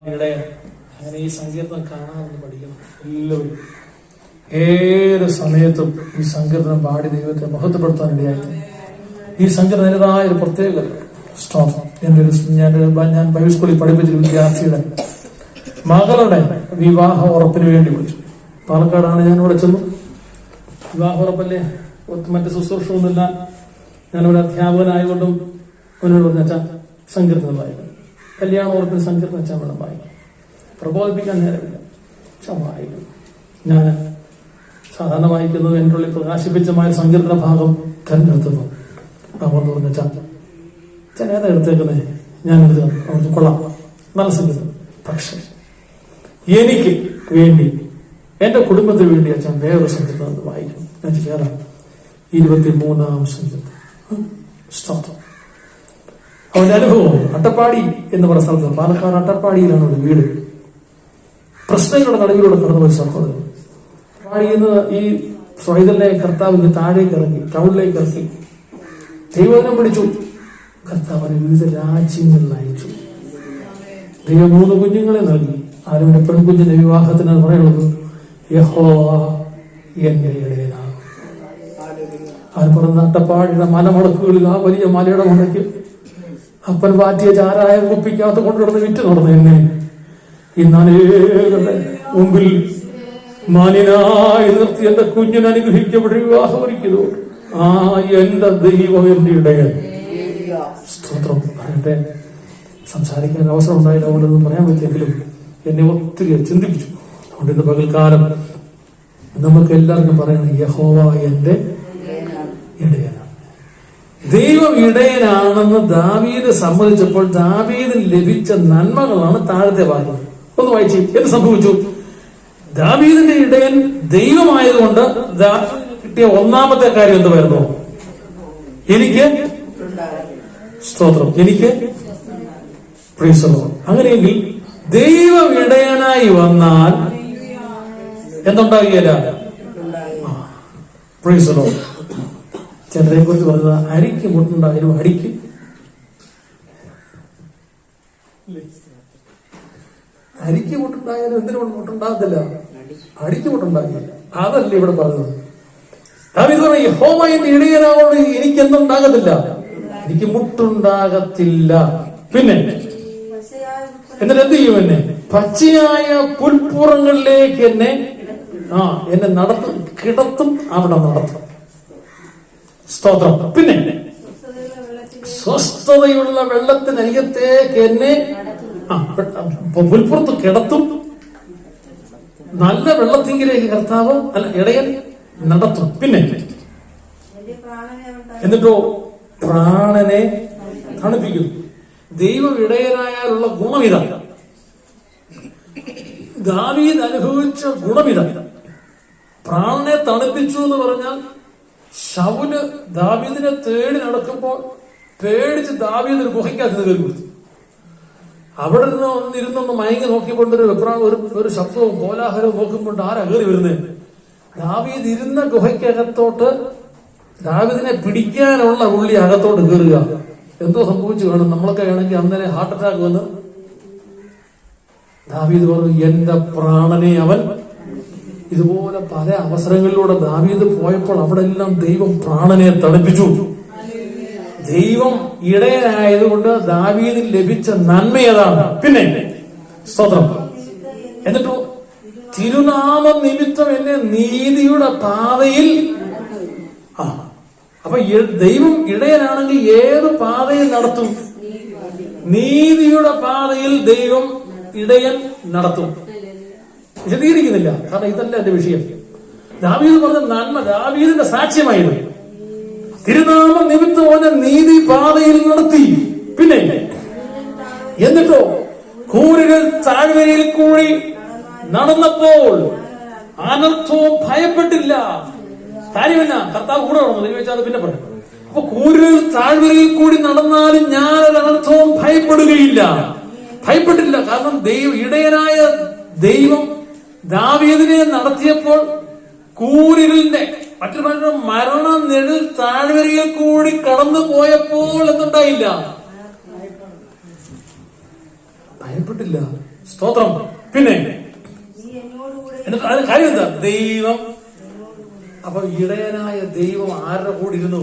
ഇടയൻ. അങ്ങനെ ഈ സങ്കീർത്തനം കാണാമെന്ന് പഠിക്കണം എല്ലാവരും. ഏത് സമയത്തും ഈ സങ്കീർത്തനം പാടി ദൈവത്തെ മഹത്വപ്പെടുത്താൻ ഇടയായി. ഈ സങ്കീർത്തനതായ ഒരു പ്രത്യേകത ഞാൻ ബൈബിൾ സ്കൂളിൽ പഠിപ്പിച്ചൊരു വിദ്യാർത്ഥിയുടെ മകളുടെ വിവാഹ ഉറപ്പിന് വേണ്ടി വിളിച്ചു. പാലക്കാടാണ് ഞാൻ ഇവിടെ ചെന്നു. വിവാഹ ഉറപ്പല്ലേ, മറ്റ് ശുശ്രൂഷയൊന്നുമില്ല. ഞാനൊരു അധ്യാപകനായതുകൊണ്ടും അവനോട് പറഞ്ഞ സങ്കീർത്തനം വായിക്കും. കല്യാണ ഉറപ്പിന് സങ്കീർത്തനം വെച്ചാൽ വേണം വായിക്കും. പ്രബോധിപ്പിക്കാൻ നേരമില്ല, പക്ഷെ വായിക്കും. ഞാൻ സാധാരണ വായിക്കുന്നത് എൻ്റെ ഉള്ളിൽ പ്രകാശിപ്പിച്ചമായ സങ്കീർത്തന ഭാഗം തെരഞ്ഞെടുത്തത്. അവന്ന് പറഞ്ഞ ഏതാ എടുത്തേക്കുന്നേ, ഞാൻ എടുത്തു. അവർക്ക് കൊള്ളാം, നല്ല സങ്കീർത്തനം. പക്ഷെ എനിക്ക് വേണ്ടി, എന്റെ കുടുംബത്തിന് വേണ്ടി അച്ഛൻ വേറൊരു സങ്കീർത്തനം വായിക്കും. ഞാൻ കയറാം. 23-ാം സങ്കീർത്തനം. സ്തോത്രം. അവന്റെ അനുഭവം അട്ടപ്പാടി എന്ന് പറയുന്ന സ്ഥലത്ത്, പാലക്കാട് അട്ടപ്പാടിയിലാണ് ഒരു വീട്. പ്രശ്നങ്ങളുടെ നടുവിലൂടെ കടന്നു പോയ സഹോദരൻ പാടിയെന്ന് ഈ സ്വൈതലിനെ കർത്താവിന് താഴേക്ക് ഇറങ്ങി, ടൗണിലേക്ക് ഇറക്കി ദൈവവചനം പിടിച്ചു. കർത്താവിനെ വിവിധ രാജ്യങ്ങളിൽ അയച്ചു. ദൈവം 3 കുഞ്ഞുങ്ങളെ നൽകി. ആരും പെൺകുഞ്ഞിന്റെ വിവാഹത്തിന് പറയുന്നത് യഹോവ എന്റെ ഇടയനാണ്. അത് പറഞ്ഞ അട്ടപ്പാടിയുടെ മലമുടക്കുകളിൽ ആ വലിയ മലയുടെ മുടക്ക് അപ്പൻ വാറ്റിയ ചാരായം കുപ്പിക്കകത്ത് കൊണ്ടുവന്ന് വിറ്റ് നടന്നു. എന്നെ ഇന്നേകളുടെ മുമ്പിൽ മാന്യനായി നിർത്തി എന്റെ കുഞ്ഞിനെ അനുഗ്രഹിക്കപ്പെട്ട വിവാഹം ഒരുക്കിയതോ ആ എന്റെ ദൈവം എന്റെ ഇടയൻ. സ്തോത്രം. പറയട്ടെ, സംസാരിക്കാൻ അവസരം ഉണ്ടായില്ല, അതുകൊണ്ടൊന്നും പറയാൻ പറ്റിയെങ്കിലും എന്നെ ഒത്തിരി ചിന്തിപ്പിച്ചു. അതുകൊണ്ട് ഇന്ന് പകൽക്കാലം നമുക്ക് എല്ലാവർക്കും പറയണം, യഹോവ എന്റെ ഇടയനാണ്. ദൈവം ഇടയനാണെന്ന് ദാവീദ് സമ്മതിച്ചപ്പോൾ ദാവീദിന് ലഭിച്ച നന്മകളാണ് താഴത്തെ വാക്യം. ഒന്ന് വായിച്ചു. എന്ത് സംഭവിച്ചു? ദാവീദിന്റെ ഇടയൻ ദൈവമായതുകൊണ്ട് ദാവീദിന് കിട്ടിയ ഒന്നാമത്തെ കാര്യം എന്തുവായിരുന്നു? എനിക്ക് സ്തോത്രം, എനിക്ക് പ്രീസലോ. അങ്ങനെയെങ്കിൽ ദൈവം ഇടയനായി വന്നാൽ എന്തുണ്ടാകില്ല? പ്രീസലോ. ചിലരെ കുറിച്ച് പറഞ്ഞത് അരിക്ക് മുട്ടുണ്ടായാലും അടിക്ക് അരിക്ക് മുട്ടുണ്ടായാലും എന്തിനും മുട്ടുണ്ടാകത്തില്ല, അടിക്ക് മുട്ടുണ്ടാകില്ല. അതല്ല ഇവിടെ പറഞ്ഞത്. ദാവീദ് പറഞ്ഞു, യഹോവ എന്റെ ഇടയനാവോട് എനിക്ക് എന്തുണ്ടാകത്തില്ല, എനിക്ക് മുട്ടുണ്ടാകത്തില്ല. പിന്നെ എന്നിട്ട് എന്ത് ചെയ്യും? എന്നെ പച്ചയായ പുൽപ്പുറങ്ങളിലേക്ക് എന്നെ നടത്തും, കിടത്തും, അവിടെ നടത്തും. സ്തോത്രം. പിന്നെ സ്വസ്ഥതയുള്ള വെള്ളത്തിനരികത്തേക്ക് എന്നെ പുൽപ്പുറത്ത് കിടത്തും, നല്ല വെള്ളത്തിങ്കിലേക്ക് കർത്താവ് ഇടയൻ നടത്തും. പിന്നെ എന്നിട്ടോ പ്രാണനെ തണുപ്പിക്കും. ദൈവം ഇടയനായാലുള്ള ഗുണമിത, ദാവീദ് അനുഭവിച്ച ഗുണമിത. പ്രാണനെ തണുപ്പിച്ചു എന്ന് പറഞ്ഞാൽ ശൗല് ദാവീദിനെ തേടി നടക്കുമ്പോൾ പേടിച്ച് ദാവീദ് ഒരു ഗുഹയ്ക്കകത്ത് കയറി കൊടുത്തു. അവിടെ ഇരുന്നൊന്ന് മയങ്ങി നോക്കിക്കൊണ്ടൊരു ശബ്ദവും കോലാഹലവും നോക്കുമ്പോൾ ആരാ കയറി വരുന്നത്? ദാവീദ് ഇരുന്ന ഗുഹയ്ക്കകത്തോട്ട് ദാവീദിനെ പിടിക്കാനുള്ള ഉള്ളി അകത്തോട്ട് കയറുക. എന്തോ സംഭവിച്ചു കാണും. നമ്മളൊക്കെ ആണെങ്കിൽ അന്നേരം ഹാർട്ട് അറ്റാക്ക് വന്ന് ദാവീദ് പറഞ്ഞു, എന്റെ പ്രാണനെ അവൻ. ഇതുപോലെ പല അവസരങ്ങളിലൂടെ ദാവീദ് പോയപ്പോൾ അവിടെ എല്ലാം ദൈവം പ്രാണനെ തണുപ്പിച്ചു. ദൈവം ഇടയനായതുകൊണ്ട് ദാവീദിന് ലഭിച്ച നന്മയതാണ്. പിന്നെ സ്തോത്രം. എന്നിട്ടോ തിരുനാമ നിമിത്തം എന്നെ നീതിയുടെ പാതയിൽ. അപ്പൊ ദൈവം ഇടയനാണെങ്കിൽ ഏത് പാതയിൽ നടത്തും? നീതിയുടെ പാതയിൽ ദൈവം ഇടയൻ നടത്തും. വിശദീകരിക്കുന്നില്ല, കാരണം ഇതല്ല എന്റെ വിഷയം. ദാവീദ് പറഞ്ഞ നന്മ ദാവീദിന്റെ സാക്ഷ്യമായിരുന്നു. തിരുനാമ നിമിത്തം ഓനെ നീതി പാതയിൽ നടത്തി. പിന്നെ എന്നിട്ടോ കൂരുകൾ താഴ്വരയിൽ കൂടി നടന്നപ്പോൾ അനർത്ഥവും ഭയപ്പെട്ടില്ല. കാര്യമല്ല, കർത്താവ് കൂടെ നടന്നു. ദൈവം വെച്ചാൽ പിന്നെ പറയാം. അപ്പൊ കൂരുകൾ താഴ്വരയിൽ കൂടി നടന്നാലും ഞാനൊരു അനർത്ഥവും ഭയപ്പെടുകയില്ല, ഭയപ്പെട്ടില്ല. കാരണം ഇടയനായ ദൈവം ദാവീദിനെ നടത്തിയപ്പോൾ കൂരിലിന്റെ മറ്റൊരു മരണ നെടിൽ താഴ്വരയിൽ കൂടി കടന്നു പോയപ്പോൾ എന്തുണ്ടായില്ല? ഭയപ്പെട്ടില്ല. സ്തോത്രം. പിന്നെ എന്നിട്ട് അതിന് കാര്യം എന്താ? ദൈവം. അപ്പൊ ഇടയനായ ദൈവം ആരുടെ കൂടെ ഇരുന്നു?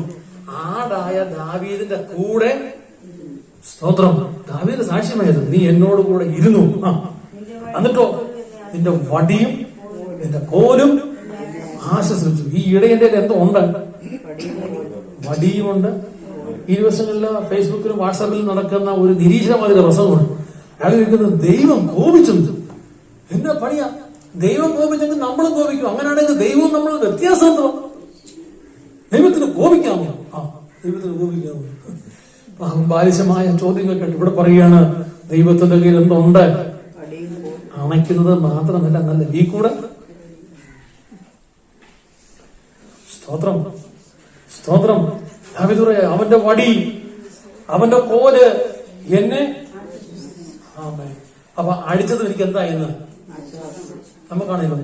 ആടായ ദാവീദിന്റെ കൂടെ. സ്തോത്രം. ദാവീദിന്റെ സാക്ഷ്യമായത്, നീ എന്നോട് കൂടെ ഇരുന്നു. എന്നിട്ടോ നിന്റെ വടിയും നിന്റെ കോലും ആശ്വസിച്ചു. ഈ ഇടയന്റെ എന്തോ ഉണ്ട്, വടിയുമുണ്ട്. ഈ ദിവസങ്ങളിൽ ഫേസ്ബുക്കിലും വാട്സാപ്പിലും നടക്കുന്ന ഒരു നിരീക്ഷണമാതിരി പ്രസംഗമുണ്ട്. അയാൾ ചോദിക്കുന്നത്, ദൈവം കോപിച്ചു. എന്നാ പണിയാ? ദൈവം കോപിച്ചെങ്കിൽ നമ്മളും കോപിക്കും. അങ്ങനെയാണെങ്കിൽ ദൈവവും നമ്മൾ വ്യത്യാസം എന്തോ? ദൈവത്തിന് കോപിക്കാമോ? ദൈവത്തിന് കോപിക്കാമോ? ബാലിശമായ ചോദ്യങ്ങൾ കേട്ട് ഇവിടെ പറയുകയാണ്, ദൈവത്തിന്റെ കയ്യിൽ എന്തുണ്ട്? അണയ്ക്കുന്നത് മാത്രമല്ല, നല്ല നീ കൂടെ. സ്തോത്രം, സ്തോത്രം. അവന്റെ വടി, അവന്റെ കോല് എന്നെ. അപ്പൊ അടിച്ചത് എനിക്ക് എന്തായെന്ന് നമുക്കാണല്ലോ.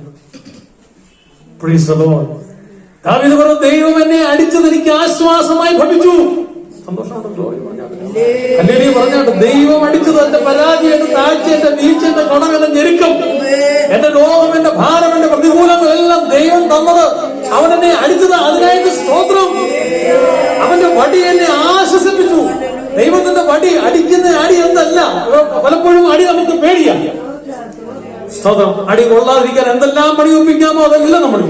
ദാവീദ് പറഞ്ഞു, ദൈവം എന്നെ അടിച്ചത് എനിക്ക് ആശ്വാസമായി ഭവിച്ചു. സന്തോഷമുണ്ടല്ലോ അല്ലെങ്കിൽ പറഞ്ഞാട്ട്, ദൈവം അടിച്ചത് എന്റെ പരാജയം, എന്റെ താഴ്ച, എന്റെ വീഴ്ച, എന്റെ കടം, എന്റെ ഞെരുക്കം, എന്റെ രോഗം, എന്റെ ഭാരം, എന്റെ പ്രതികൂലങ്ങൾ എല്ലാം ദൈവം തന്നത്. അവൻ എന്നെ അടിച്ചത് അതിനായിട്ട് സ്തോത്രം. അവന്റെ വടി എന്നെ ആശ്വസിപ്പിച്ചു. ദൈവത്തിന്റെ വടി, അടിക്കുന്ന അടി എന്തല്ല. പലപ്പോഴും അടി നമുക്ക് പേടിയാ. സ്തോത്രം. അടി കൊള്ളാതിരിക്കാൻ എന്തെല്ലാം പണി ഒപ്പിക്കാമോ അതെല്ലാം നമ്മൾ.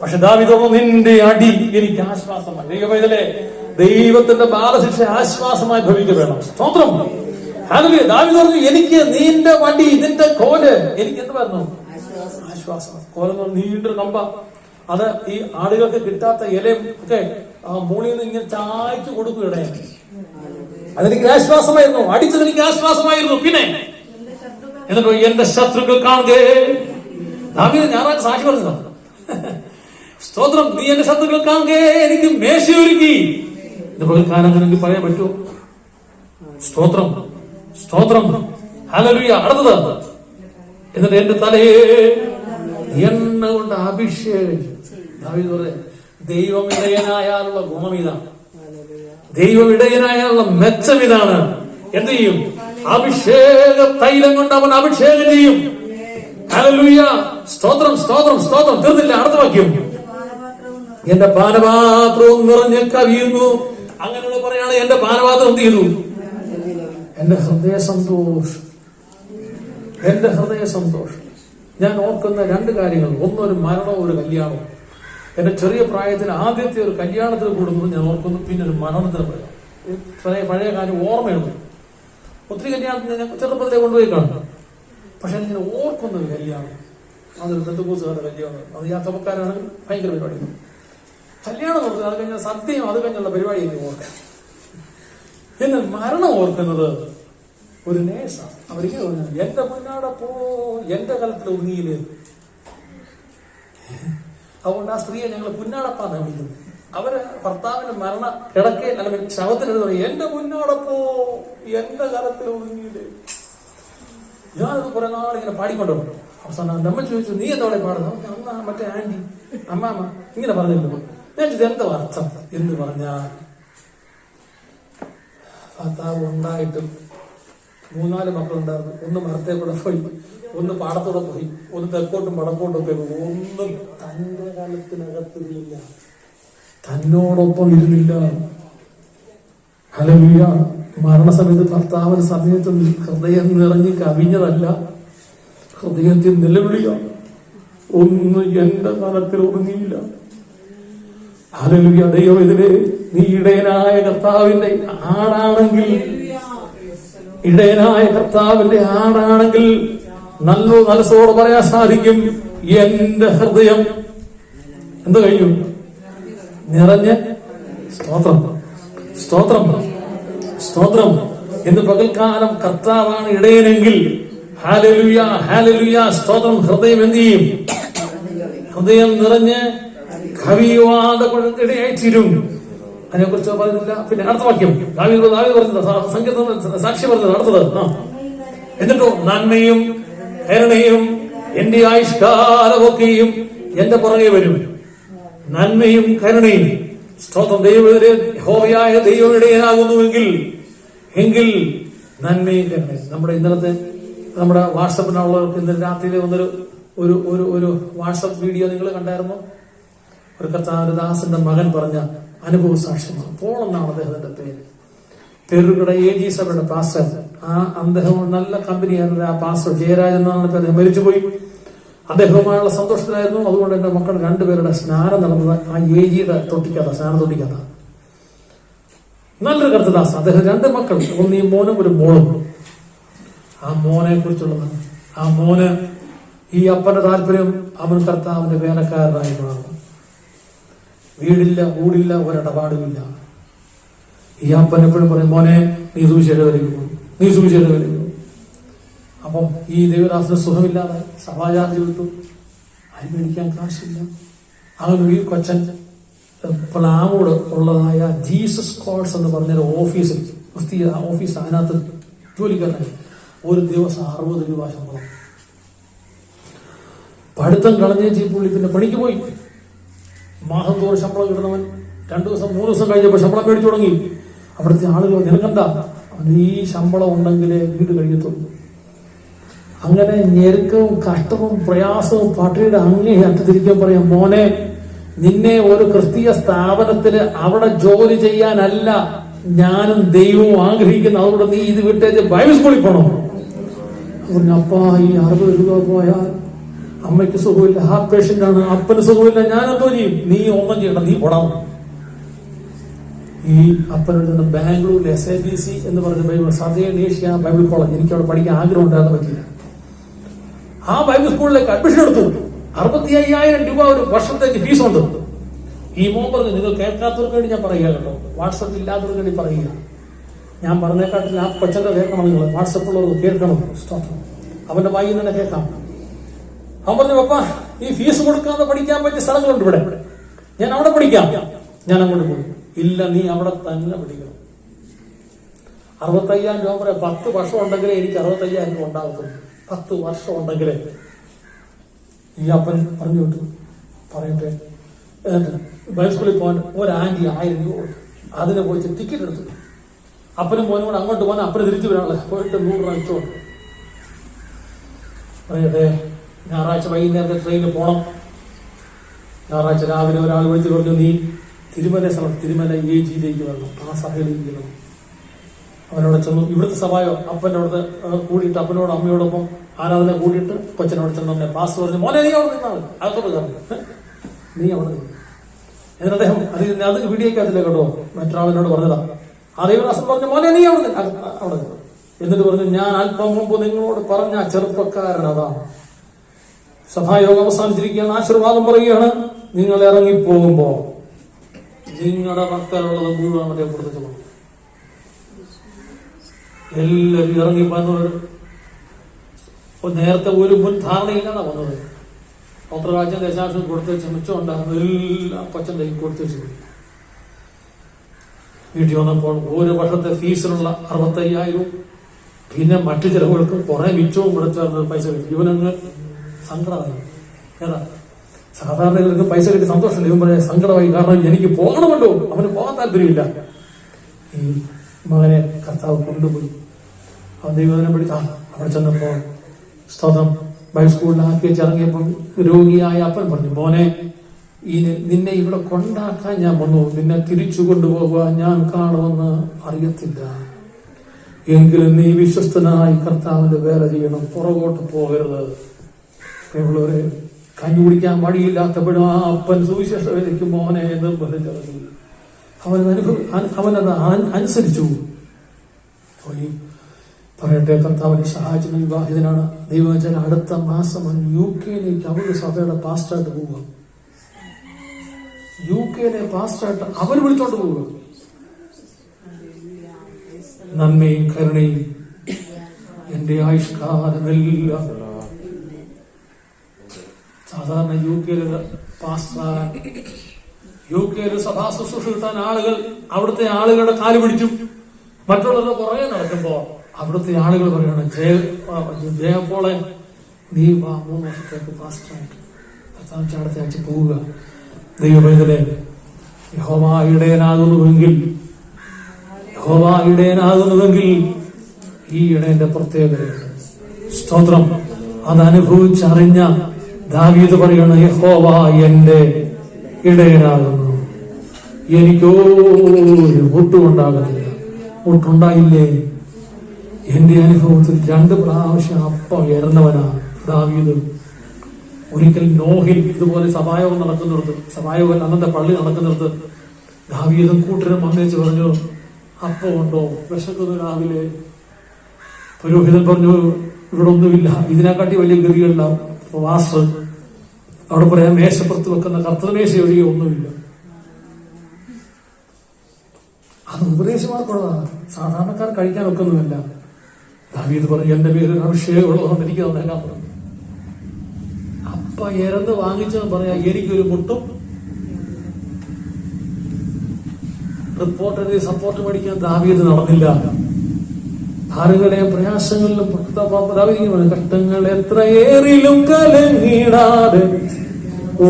പക്ഷെ ദാവീദ്, നിന്റെ അടി എനിക്ക് ആശ്വാസമായി. ദൈവമേ, ദൈവത്തിന്റെ ബാലശിക്ഷ ആശ്വാസമായി ഭവിക്ക വേണം. സ്തോത്രം. ദാവീദ് പറഞ്ഞു, എനിക്ക് നിന്റെ വടി, നിന്റെ കോല് എനിക്ക് എന്ത് പറഞ്ഞു? ആശ്വാസം. കോലെന്ന് നീണ്ടൊരു കമ്പ. അത് ഈ ആടുകൾക്ക് കിട്ടാത്ത ഇലയും ഒക്കെ മൂളിൽ നിന്ന് ഇങ്ങനെ ചായച്ചു കൊടുക്കുകയാണ്. അതെനിക്ക് ആശ്വാസമായിരുന്നു. അടിച്ചത് എനിക്ക് ആശ്വാസമായിരുന്നു. പിന്നെ എന്നിട്ടോ എന്റെ ശത്രുക്കൾ കാണുക. ദാവീദ് ഞായറാഴ്ച സാക്ഷി പറഞ്ഞതാണ്. സ്തോത്രം. നീ എന്റെ ശത്രുക്കൾ കാണുക, എനിക്ക് മേശയൊരുക്കി. ഇത് പകൽക്കാലം അങ്ങനെ എനിക്ക് പറയാൻ പറ്റുമോ? സ്തോത്രം, സ്തോത്രം. ഹല്ലേലൂയ. അടുത്തത്, എന്നിട്ട് എന്റെ തലയെ എണ്ണ കൊണ്ട് അഭിഷേകിച്ചു. ദാവീദ് പറയാ, ദൈവം ഇടയനായാലുള്ള ഗുണം ഇതാണ്. ദൈവം ഇടയനായാലുള്ള മെച്ചം ഇതാണ്. എന്ത് ചെയ്യും? അഭിഷേക തൈലം കൊണ്ട് അവൻ അഭിഷേകം ചെയ്യും. ഹല്ലേലൂയ. സ്തോത്രം, സ്തോത്രം, സ്തോത്രം. തീർന്നില്ല. അടുത്ത വാക്യം, എന്റെ പാനപാത്രവും നിറഞ്ഞ് കവിയുന്നു. അങ്ങനെയുള്ള പറയാണ്, എന്റെ പാനപാത്രം എന്ത് ചെയ്തു? എന്റെ ഹൃദയ സന്തോഷം, എന്റെ ഹൃദയ സന്തോഷം. ഞാൻ ഓർക്കുന്ന രണ്ട് കാര്യങ്ങൾ. ഒന്നൊരു മരണവും ഒരു കല്യാണവും. എന്റെ ചെറിയ പ്രായത്തിൽ ആദ്യത്തെ ഒരു കല്യാണത്തിന് കൂടുന്നത് ഞാൻ ഓർക്കുന്നു. പിന്നെ ഒരു മരണത്തിന് പറയാം. പഴയ കാര്യം ഓർമ്മയുണ്ട്. ഒത്തിരി കല്യാണത്തിന് ഞാൻ ചെറുപ്പത്തിലെ കൊണ്ടുപോയി കാണും. പക്ഷെ ഞാൻ ഓർക്കുന്ന ഒരു കല്യാണം, അതൊരു ബന്ധുക്കൂസുകാരുടെ കല്യാണം. അത് യാത്രക്കാരാണെങ്കിൽ ഭയങ്കര പരിപാടി. കല്യാണം ഓർക്കുന്നത്, അത് കഴിഞ്ഞാൽ സദ്യയും അത് കഴിഞ്ഞുള്ള പരിപാടി എനിക്ക് ഓർക്കാം. എന്നാൽ മരണം ഓർക്കുന്നത് ഒരു നേഴ്സാണ്. അവർക്ക് എന്റെ മുന്നാടപ്പോ എന്റെ കാലത്തിൽ ഒതുങ്ങിയില്ലേ. അതുകൊണ്ട് ആ സ്ത്രീയെ ഞങ്ങൾ പുന്നാടപ്പാന്ന് വിളിക്കുന്നത്. അവര് ഭർത്താവിന്റെ മരണ കിടക്കയിൽ അല്ലെങ്കിൽ ശവത്തിനെടുത്ത് പറയും, എന്റെ മുന്നോടപ്പോ എന്റെ കാലത്തിൽ ഒതുങ്ങിയില്ലേ. ഞാനത് കുറെ നാളിങ്ങനെ പാടിക്കൊണ്ടു. അവസാനം നമ്മൾ ചോദിച്ചു, നീ എന്തോടെ പാടുന്നു? അമ്മ, മറ്റേ ആന്റി, അമ്മാമ്മ ഇങ്ങനെ പറഞ്ഞിരുന്നു. ഞാൻ ഇത് എന്താ അർത്ഥം എന്ന് പറഞ്ഞാൽ, ഭർത്താവ് ഉണ്ടായിട്ടും 3-4 മക്കളുണ്ടായിരുന്നു. ഒന്ന് മരത്തെ കൂടെ പോയി, ഒന്ന് പാടത്തൂടെ പോയി, ഒന്ന് തെക്കോട്ടും വടക്കോട്ടും ഒക്കെ. ഒന്നും തന്റെ കാലത്തിനകത്തിരുന്നില്ല, തന്നോടൊപ്പം ഇരുന്നില്ല. ഹല്ലേലൂയ. മരണസമയത്ത് ഭർത്താവിന് സമയത്ത് ഹൃദയം നിറഞ്ഞ് കവിഞ്ഞതല്ല, ഹൃദയത്തിൽ നിലവിളിയാണ്. ഒന്നും എന്റെ കാലത്തിൽ ഒതുങ്ങിയില്ല. ഹല്ലേലൂയ. ദൈവം ഇതിലെ നീ ഇടയനായ കർത്താവിന്റെ ആടാണെങ്കിൽ, ഇടയനായ കർത്താവിന്റെ ആടാണെങ്കിൽ നല്ല മനസ്സോട് പറയാൻ സാധിക്കും, എന്റെ ഹൃദയം എന്ത് കഴിയും? നിറഞ്ഞ് സ്തോത്രം, സ്തോത്രം, സ്തോത്രം. എന്ന് പകൽക്കാലം കർത്താവാണ് ഇടയനെങ്കിൽ, ഹല്ലേലൂയ, ഹല്ലേലൂയ, സ്തോത്രം. ഹൃദയം എന്ത് ചെയ്യും? ഹൃദയം നിറഞ്ഞ് കവിയുവാതെ ഇടയായിത്തീരും. അതിനെക്കുറിച്ച് പറയുന്നില്ല. പിന്നെ അടുത്ത വാക്യം, ദാവീദ് പറഞ്ഞത്, സങ്കീർത്തനം സാക്ഷി പറഞ്ഞത്. അടുത്തത്, എന്നിട്ടോ നന്മയും കരുണയും എന്റെ ആയുഷ്കാലമൊക്കെയും എന്റെ പുറകെ വരും. നന്മയും കരുണയും. സ്തോത്രം. യഹോവയായ ദൈവം ഇടയനാകുന്നുവെങ്കിൽ നന്മയും കരുണയും. നമ്മുടെ ഇന്നലത്തെ നമ്മുടെ വാട്സപ്പിനുള്ളവർക്ക് ഇന്നലെ രാത്രിയിലെ ഒരു ഒരു ഒരു വാട്സപ്പ് വീഡിയോ നിങ്ങൾ കണ്ടായിരുന്നു? ഒരു കർത്താവദാസന്റെ മകൻ പറഞ്ഞ അനുഭവ സാക്ഷ്യമാണ്. പോൾ എന്നാണ് അദ്ദേഹത്തിന്റെ പേര്. പെരുകട AG സഭയുടെ പാസ്റ്റർ. അദ്ദേഹം നല്ല കമ്പനിയായിരുന്നു. ആ പാസ്റ്റർ ജയരാജ് എന്നാണ് അദ്ദേഹം മരിച്ചുപോയി. അദ്ദേഹവുമായുള്ള സന്തോഷത്തിലായിരുന്നു. അതുകൊണ്ട് എന്റെ മക്കൾ രണ്ടുപേരുടെ സ്നാനം നടന്നത് ആ AGയുടെ തൊട്ടിക്കഥ, സ്നാനം തൊട്ടിക്കഥ. നല്ലൊരു കർത്തദാസ്. അദ്ദേഹം 2 മക്കൾ, ഒന്ന് ഈ മോനും ഒരു മോളും. ആ മോനെ കുറിച്ചുള്ളതാണ്. ആ മോന് ഈ അപ്പന്റെ താല്പര്യം അവൻ കർത്താവിന്റെ വേലക്കാരനായി മാറും. വീടില്ല, കൂടില്ല, ഒരിടപാടുമില്ല. ഈ അപ്പൻ എപ്പോഴും പറയും, മോനെ നീ സുവിശേഷം വരയ്ക്കുന്നു, നീ സുവിശേഷം വരയ്ക്കുന്നു. അപ്പം ഈ ദേവദാസന് സുഖമില്ലാതെ സഭാചാർജ് വിട്ടു. അതിന് മേടിക്കാൻ കാശില്ല. അങ്ങനെ ഈ കൊച്ചൻ പ്ലാമോട് ഉള്ളതായ ജീസസ് കോൾസ് എന്ന് പറഞ്ഞൊരു ഓഫീസിൽ, ഓഫീസ്, അതിനകത്ത് ജോലിക്കാരനായി. ഒരു ദിവസം 60 രൂപ ശമ്പളം. പഠിത്തം കളഞ്ഞേച്ച് പുള്ളി പിന്നെ പണിക്ക് പോയി. മാസം തോറും ശമ്പളം കിട്ടുന്നവൻ 2 ദിവസം 3 ദിവസം കഴിഞ്ഞപ്പോൾ ശമ്പളം മേടിച്ചു തുടങ്ങി. അവിടുത്തെ ആളുകൾ നിനക്കണ്ട, ഈ ശമ്പളം ഉണ്ടെങ്കിലേ വീട് കഴിയത്തുള്ളൂ. അങ്ങനെ ഞെരുക്കവും കഷ്ടവും പ്രയാസവും പട്ടിയുടെ അങ്ങേ അറ്റത്തിരിക്കാൻ പറയാം, മോനെ നിന്നെ ഒരു ക്രിസ്തീയ സ്ഥാപനത്തില് അവിടെ ജോലി ചെയ്യാനല്ല ഞാനും ദൈവവും ആഗ്രഹിക്കുന്നു. അതുകൊണ്ട് നീ ഇത് വിട്ടേച്ച് ബൈബിൾ സ്കൂളിൽ പോകണം. അപ്പാ ഈ 60 രൂപ പോയാൽ അമ്മയ്ക്ക് സുഖമില്ല, ഹാർട്ട് പേഷ്യന്റ് ആണ്, അപ്പന് സുഖമില്ല, ഞാനെന്തോ ചെയ്യും? നീ ഒന്നും ചെയ്യണ്ട, നീ പോടാം. ഈ അപ്പനിൽ നിന്ന് ബാംഗ്ലൂരിൽ SABC എന്ന് പറഞ്ഞ Bible, southern Asia Bible college, എനിക്ക് അവിടെ പഠിക്കാൻ ആഗ്രഹം ഉണ്ടാകാൻ പറ്റില്ല. ആ ബൈബിൾ സ്കൂളിലേക്ക് അഡ്മിഷൻ എടുത്തു. 65,000 രൂപ ഒരു വർഷത്തേക്ക് ഫീസ് ഉണ്ട്. ഈ മോൻ പറഞ്ഞു, നിങ്ങൾ കേൾക്കാത്തവർക്ക് വേണ്ടി ഞാൻ പറയുക കേട്ടോ, വാട്സപ്പ് ഇല്ലാത്തവർക്ക് വേണ്ടി പറയുക. ഞാൻ പറഞ്ഞേക്കാട്ടില്ല, ആ കൊച്ചന്റെ കേൾക്കണം, നിങ്ങൾ വാട്സപ്പുള്ളവർക്ക് കേൾക്കണം. അവന്റെ വായിൽ തന്നെ കേൾക്കാം. അവൻ പറഞ്ഞു, പപ്പ ഈ ഫീസ് കൊടുക്കാതെ പഠിക്കാൻ പറ്റിയ സ്ഥലങ്ങളുണ്ട് ഇവിടെ, ഞാൻ അവിടെ പഠിക്കാം. ഞാൻ അങ്ങോട്ട് പോയി. ഇല്ല, നീ അവിടെ തന്നെ പഠിക്കണം. 65,000 രൂപ പറയാം. 10 വർഷം ഉണ്ടെങ്കിലേ എനിക്ക് 65,000 രൂപ ഉണ്ടാകത്തുള്ളൂ. 10 വർഷം ഉണ്ടെങ്കിലേ. ഈ അപ്പൻ പറഞ്ഞു വിട്ടു. പറയട്ടെ, ബൈബിൾ സ്കൂളിൽ പോകാൻ ഒരു ആന്റി 1000 രൂപ കൊടുത്തു. അതിനെ പോയിട്ട് ടിക്കറ്റ് എടുത്തു. അപ്പനും മോനും കൂടെ അങ്ങോട്ട് പോകാൻ അപ്പനെ തിരിച്ചു വരാനുള്ള പോയിട്ട് 100 രൂപ വെച്ചോണ്ട് പറയട്ടെ, ഞായറാഴ്ച വൈകുന്നേരത്തെ ട്രെയിനിൽ പോകണം. ഞായറാഴ്ച രാവിലെ ഒരാൾ വിളിച്ചു പറഞ്ഞു, നീ തിരുമല AGയിലേക്ക് വരണം, ആ സഭയിലേക്ക് വരണം. അവനോട് ചെന്നു. ഇവിടുത്തെ സഭയോ അപ്പൻ്റെ അവിടുത്തെ കൂടിയിട്ട് അപ്പനോടും അമ്മയോടൊപ്പം ആരാധന കൂടിയിട്ട് കൊച്ചനോട് ചെന്നെ പാസ് പറഞ്ഞു, മോനെ നീ അവിടെ നിന്നാണ് അകത്തോട് കയറി, നീ അവിടെ നിന്ന്. എന്നിട്ട് അദ്ദേഹം അത് വീഡിയോക്കകത്തില്ല കേട്ടോ, മറ്റൊരാളിനോട് പറഞ്ഞതാ. ആ ദൈവദാസൻ പറഞ്ഞു, മോനെ നീ അവിടെ നിന്ന്. എന്നിട്ട് പറഞ്ഞു, ഞാൻ അല്പം മുമ്പ് നിങ്ങളോട് പറഞ്ഞ ചെറുപ്പക്കാരൻ അതാണ്. സഭായോഗം അവസാനിച്ചിരിക്കുകയാണ്. ആശീർവാദം പറയുകയാണ്, നിങ്ങൾ ഇറങ്ങിപ്പോകുമ്പോ നിങ്ങളുടെ ഭക്തരുള്ളത് മുഴുവൻ മറ്റേ കൊടുത്തു. എല്ലാവരും ഇറങ്ങിപ്പോകുന്നവർ നേരത്തെ ഒരു മുൻ ധാരണയിലാണ് വന്നത്. പത്രരാജ്യം ദേശാംശം കൊടുത്തു വെച്ച് മിച്ചമുണ്ടാകുന്ന എല്ലാം കൊച്ചൻ്റെ കൊടുത്തു വെച്ചു. വീട്ടിൽ വന്നപ്പോൾ ഒരു വർഷത്തെ ഫീസിനുള്ള 65,000 പിന്നെ മറ്റു ചിലവുകൾക്കും കുറെ മിച്ചവും കൂടെ ചേർന്ന് പൈസ കിട്ടി. ഇവനങ്ങ് സങ്കടമായി. ഏതാ സാധാരണ ഇവർക്ക് പൈസ കിട്ടി സന്തോഷമില്ല, ഇവൻ പറയാൻ സങ്കടമായി. കാരണം എനിക്ക് പോകണമല്ലോ, അവന് പോകാൻ താല്പര്യമില്ല. ഈ മകനെ കർത്താവ് കൊണ്ടുപോയി. അവൻ ദൈവത്തിനെ പിടിച്ച അവിടെ ചെന്നപ്പോ സ്തോത്രം ബൈബിൾ സ്കൂളിലാക്കി വെച്ചിറങ്ങിയപ്പോൾ രോഗിയായ അപ്പൻ പറഞ്ഞു, മോനെ നിന്നെ ഇവിടെ കൊണ്ടാക്കാൻ ഞാൻ വന്നു, നിന്നെ തിരിച്ചു കൊണ്ടുപോകുക ഞാൻ കാണുമെന്ന് അറിയത്തില്ല. എങ്കിലും നീ വിശ്വസ്തനായി കർത്താവിന്റെ വേല ചെയ്യണം, പുറകോട്ട് പോകരുത്. ഒരു കഞ്ഞി കുടിക്കാൻ മടിയില്ലാത്തപ്പോഴും ആ അപ്പൻ സുവിശേഷ വേലയ്ക്ക് മോനെ നിർബന്ധിച്ചിറങ്ങി. അവനത് അനുസരിച്ചു പോയി. പറയട്ടെ, കർത്താവിനെ സഹായിച്ച വിവാഹിതനാണ്. ദൈവവചന അടുത്ത മാസം UK-യിലേക്ക് അവരുടെ സഭയുടെ പാസ്റ്ററായിട്ട് പോവുക. UK-യിലെ പാസ്റ്ററായിട്ട് അവർ വിളിച്ചോണ്ട് പോവുക. നന്മയും കരുണയും എന്റെ ആയുഷ്കാലമെല്ലാം. സാധാരണ UK-യിലെ പാസ്റ്റർ, UK-യിലെ സഭാ ശുശ്രൂഷ കിട്ടാൻ ആളുകൾ അവിടുത്തെ ആളുകളുടെ കാല് പിടിച്ചു. മറ്റുള്ളവരുടെ പുറകെ നടക്കുമ്പോ അവിടുത്തെ ആളുകൾ പറയാണ്, ജയപ്പോളെ നീ 3 വർഷത്തേക്ക് പാസ്റ്ററായിട്ട് അടുത്ത ആഴ്ച പോവുക. ദൈവമേതലെ യഹോവ ഇടയനാകുന്നുവെങ്കിൽ ഈ ഇടയന്റെ പ്രത്യേകതയുണ്ട്. സ്തോത്രം. അതനുഭവിച്ചറിഞ്ഞ ദാവീദ് പറയണ, യഹോവ എന്റെ ഇടയനാകുന്നു, എനിക്കൊരു മുട്ടുണ്ടാകുന്നില്ല. മുട്ടുണ്ടായില്ലേ? എന്റെ അനുഭവത്തിൽ 2 പ്രാവശ്യം അപ്പം ഇറന്നവനാ ദാവീദ്. ഒരിക്കൽ നോഹിൽ ഇതുപോലെ സഭായോഗം നടക്കുന്നിടത്ത്, സഭായോഗം അന്നത്തെ പള്ളി നടക്കുന്നിടത്ത് ദാവീദും കൂട്ടരും വന്നേച്ച് പറഞ്ഞു, അപ്പം ഉണ്ടോ? വിശക്കുന്നു രാവിലെ. പുരോഹിതൻ പറഞ്ഞു, ഇവിടെ ഒന്നുമില്ല. ഇതിനെക്കാട്ടി വലിയ ഗതികളില്ല വാസ്. അവിടെ പറയാം, മേശപ്പുറത്ത് വെക്കുന്ന കർത്തൃമേശ ഒഴികെ ഒന്നുമില്ല. അത് ഉപദേശമാർക്കുള്ളതാണ്, സാധാരണക്കാർ കഴിക്കാൻ വെക്കുന്നുമില്ല. ദാവീദ് പറഞ്ഞു, എന്റെ പേര് അഭിഷേകമുള്ളതുകൊണ്ട് എനിക്ക് തന്നേക്കാൻ പറഞ്ഞു. അപ്പ ഇറന്ന് വാങ്ങിച്ചെന്ന് പറയാ, എനിക്കൊരു മുട്ടും റിപ്പോർട്ടറി സപ്പോർട്ട് മേടിക്കാൻ ദാവീദ് നടന്നില്ല. ഭാരങ്ങളെയും പ്രയാസങ്ങളിലും കഷ്ടങ്ങൾ എത്രയേറിലും കലങ്ങിടാതെ, ഓ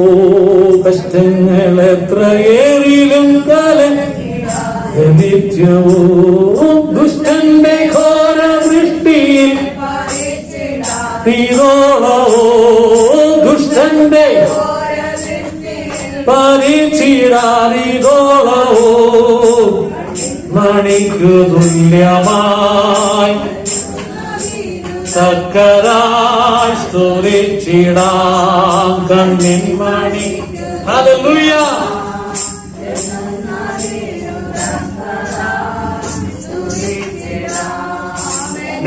കഷ്ടങ്ങൾ എത്രയേറിലും കലങ്ങിടാതെ, നിത്യവും ദുഷ്ടന്റെ ഘോര ദൃഷ്ടിയിൽ തീരോളവോ, ദുഷ്ടന്റെ പരിചിടാരിതോളവോ, മണിക്കു തുല്യമായി സക്കരായി സ്തുതിച്ചിടാം കണ്ണിൻ മണി. ഹല്ലേലൂയ.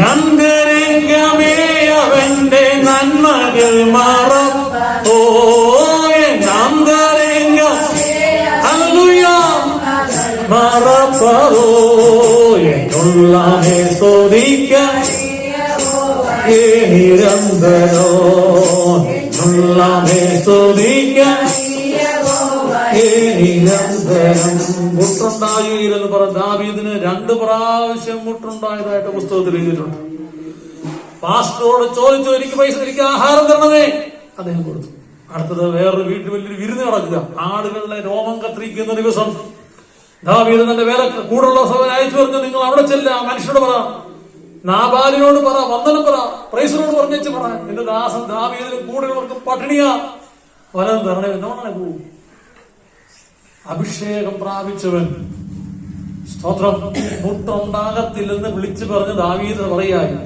നന്ദരംഗമേ അവന്റെ നന്മകൾ മറപ്പോ, നന്ദരംഗം ഹല്ലേലൂയ മറപ്പോ, എന്നുള്ളമേ സ്തുതിക്കാൻ നിരന്തരോ, എന്നുള്ളമേ സ്തുതിക്കാൻ നിരന്തരം. മുട്ടുണ്ടായില്ലെന്ന് പറഞ്ഞ ദാവീദിന് 2 പ്രാവശ്യം മുട്ടുണ്ടായതായിട്ട് പുസ്തകത്തിൽ എഴുതിയിട്ടുണ്ട്. പാസ്റ്ററോട് ചോദിച്ചു, എനിക്ക് പൈസ, എനിക്ക് ആഹാരം തരണമേ. അദ്ദേഹം കൊടുത്തു. അടുത്തത് വേറൊരു വീട്ടിൽ വലിയൊരു വിരുന്ന് നടക്കുക, ആടുകളുടെ രോമം കത്തിരിക്കുന്ന ദിവസം. ദാവീദ് തന്റെ വേല കൂടുള്ള സഭയെ അയച്ചു പറഞ്ഞു, നിങ്ങൾ അവിടെ ചെല്ല, മനുഷ്യനോട് പറ, നാബാലിനോട് പറ, വന്ദനം പറ, പ്രൈസറോട് പറഞ്ഞേച്ച് പറ, നിന്റെ ദാസൻ ദാവീദിന് കൂടുള്ളവർക്ക് പട്ടിണിയാ, വനം തരണേ. എന്നോടാണ് പോകും. അഭിഷേകം പ്രാപിച്ചവൻ, സ്തോത്രം, മുട്ടുണ്ടാകത്തില്ലെന്ന് വിളിച്ചു പറഞ്ഞ് ദാവീദ് പറയായി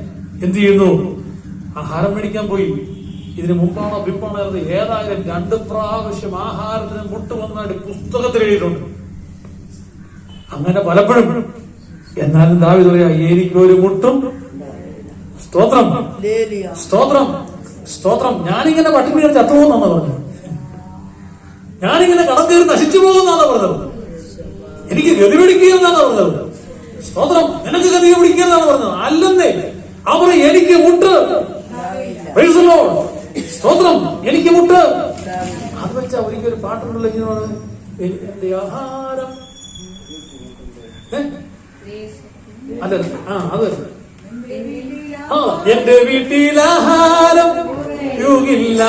എന്ത് ചെയ്യുന്നു? ആഹാരം മേടിക്കാൻ പോയി. ഇതിന് മുമ്പാണോ പിമ്പാണോ ഏതായാലും 2 പ്രാവശ്യം ആഹാരത്തിന് മുട്ട് വന്നായിട്ട് പുസ്തകത്തിൽ എഴുതിയിട്ടുണ്ട്. അങ്ങനെ പലപ്പോഴും. എന്നാലും ദാവീദ് പറയാ, എനിക്കൊരു മുട്ടും. സ്തോത്രം, സ്തോത്രം, സ്തോത്രം. ഞാനിങ്ങനെ പട്ടിണി കിടന്ന് ചത്തുപോകുന്നാണ് പറഞ്ഞത്. ഞാനിങ്ങനെ കടം കയറി നശിച്ചു പോകുന്നാണ് പറഞ്ഞത്. എനിക്ക് ഗതി പിടിക്കുകയെന്നാണ് പറഞ്ഞത്. സ്തോത്രം, നിനക്ക് ഗതി പിടിക്കുകയെന്നാണ് പറഞ്ഞത്. അല്ലെന്നേ, അവർ എനിക്ക് മുട്ട്. സ്തോത്രം, എനിക്ക് മുട്ട്. അത് വെച്ചാ ഒരിക്കലും പാട്ടുണ്ടല്ലോ, ഇങ്ങനെ എന്റെ ആഹാരം അതെ, അത് എന്റെ വീട്ടിൽ ആഹാരം യുഗില്ല,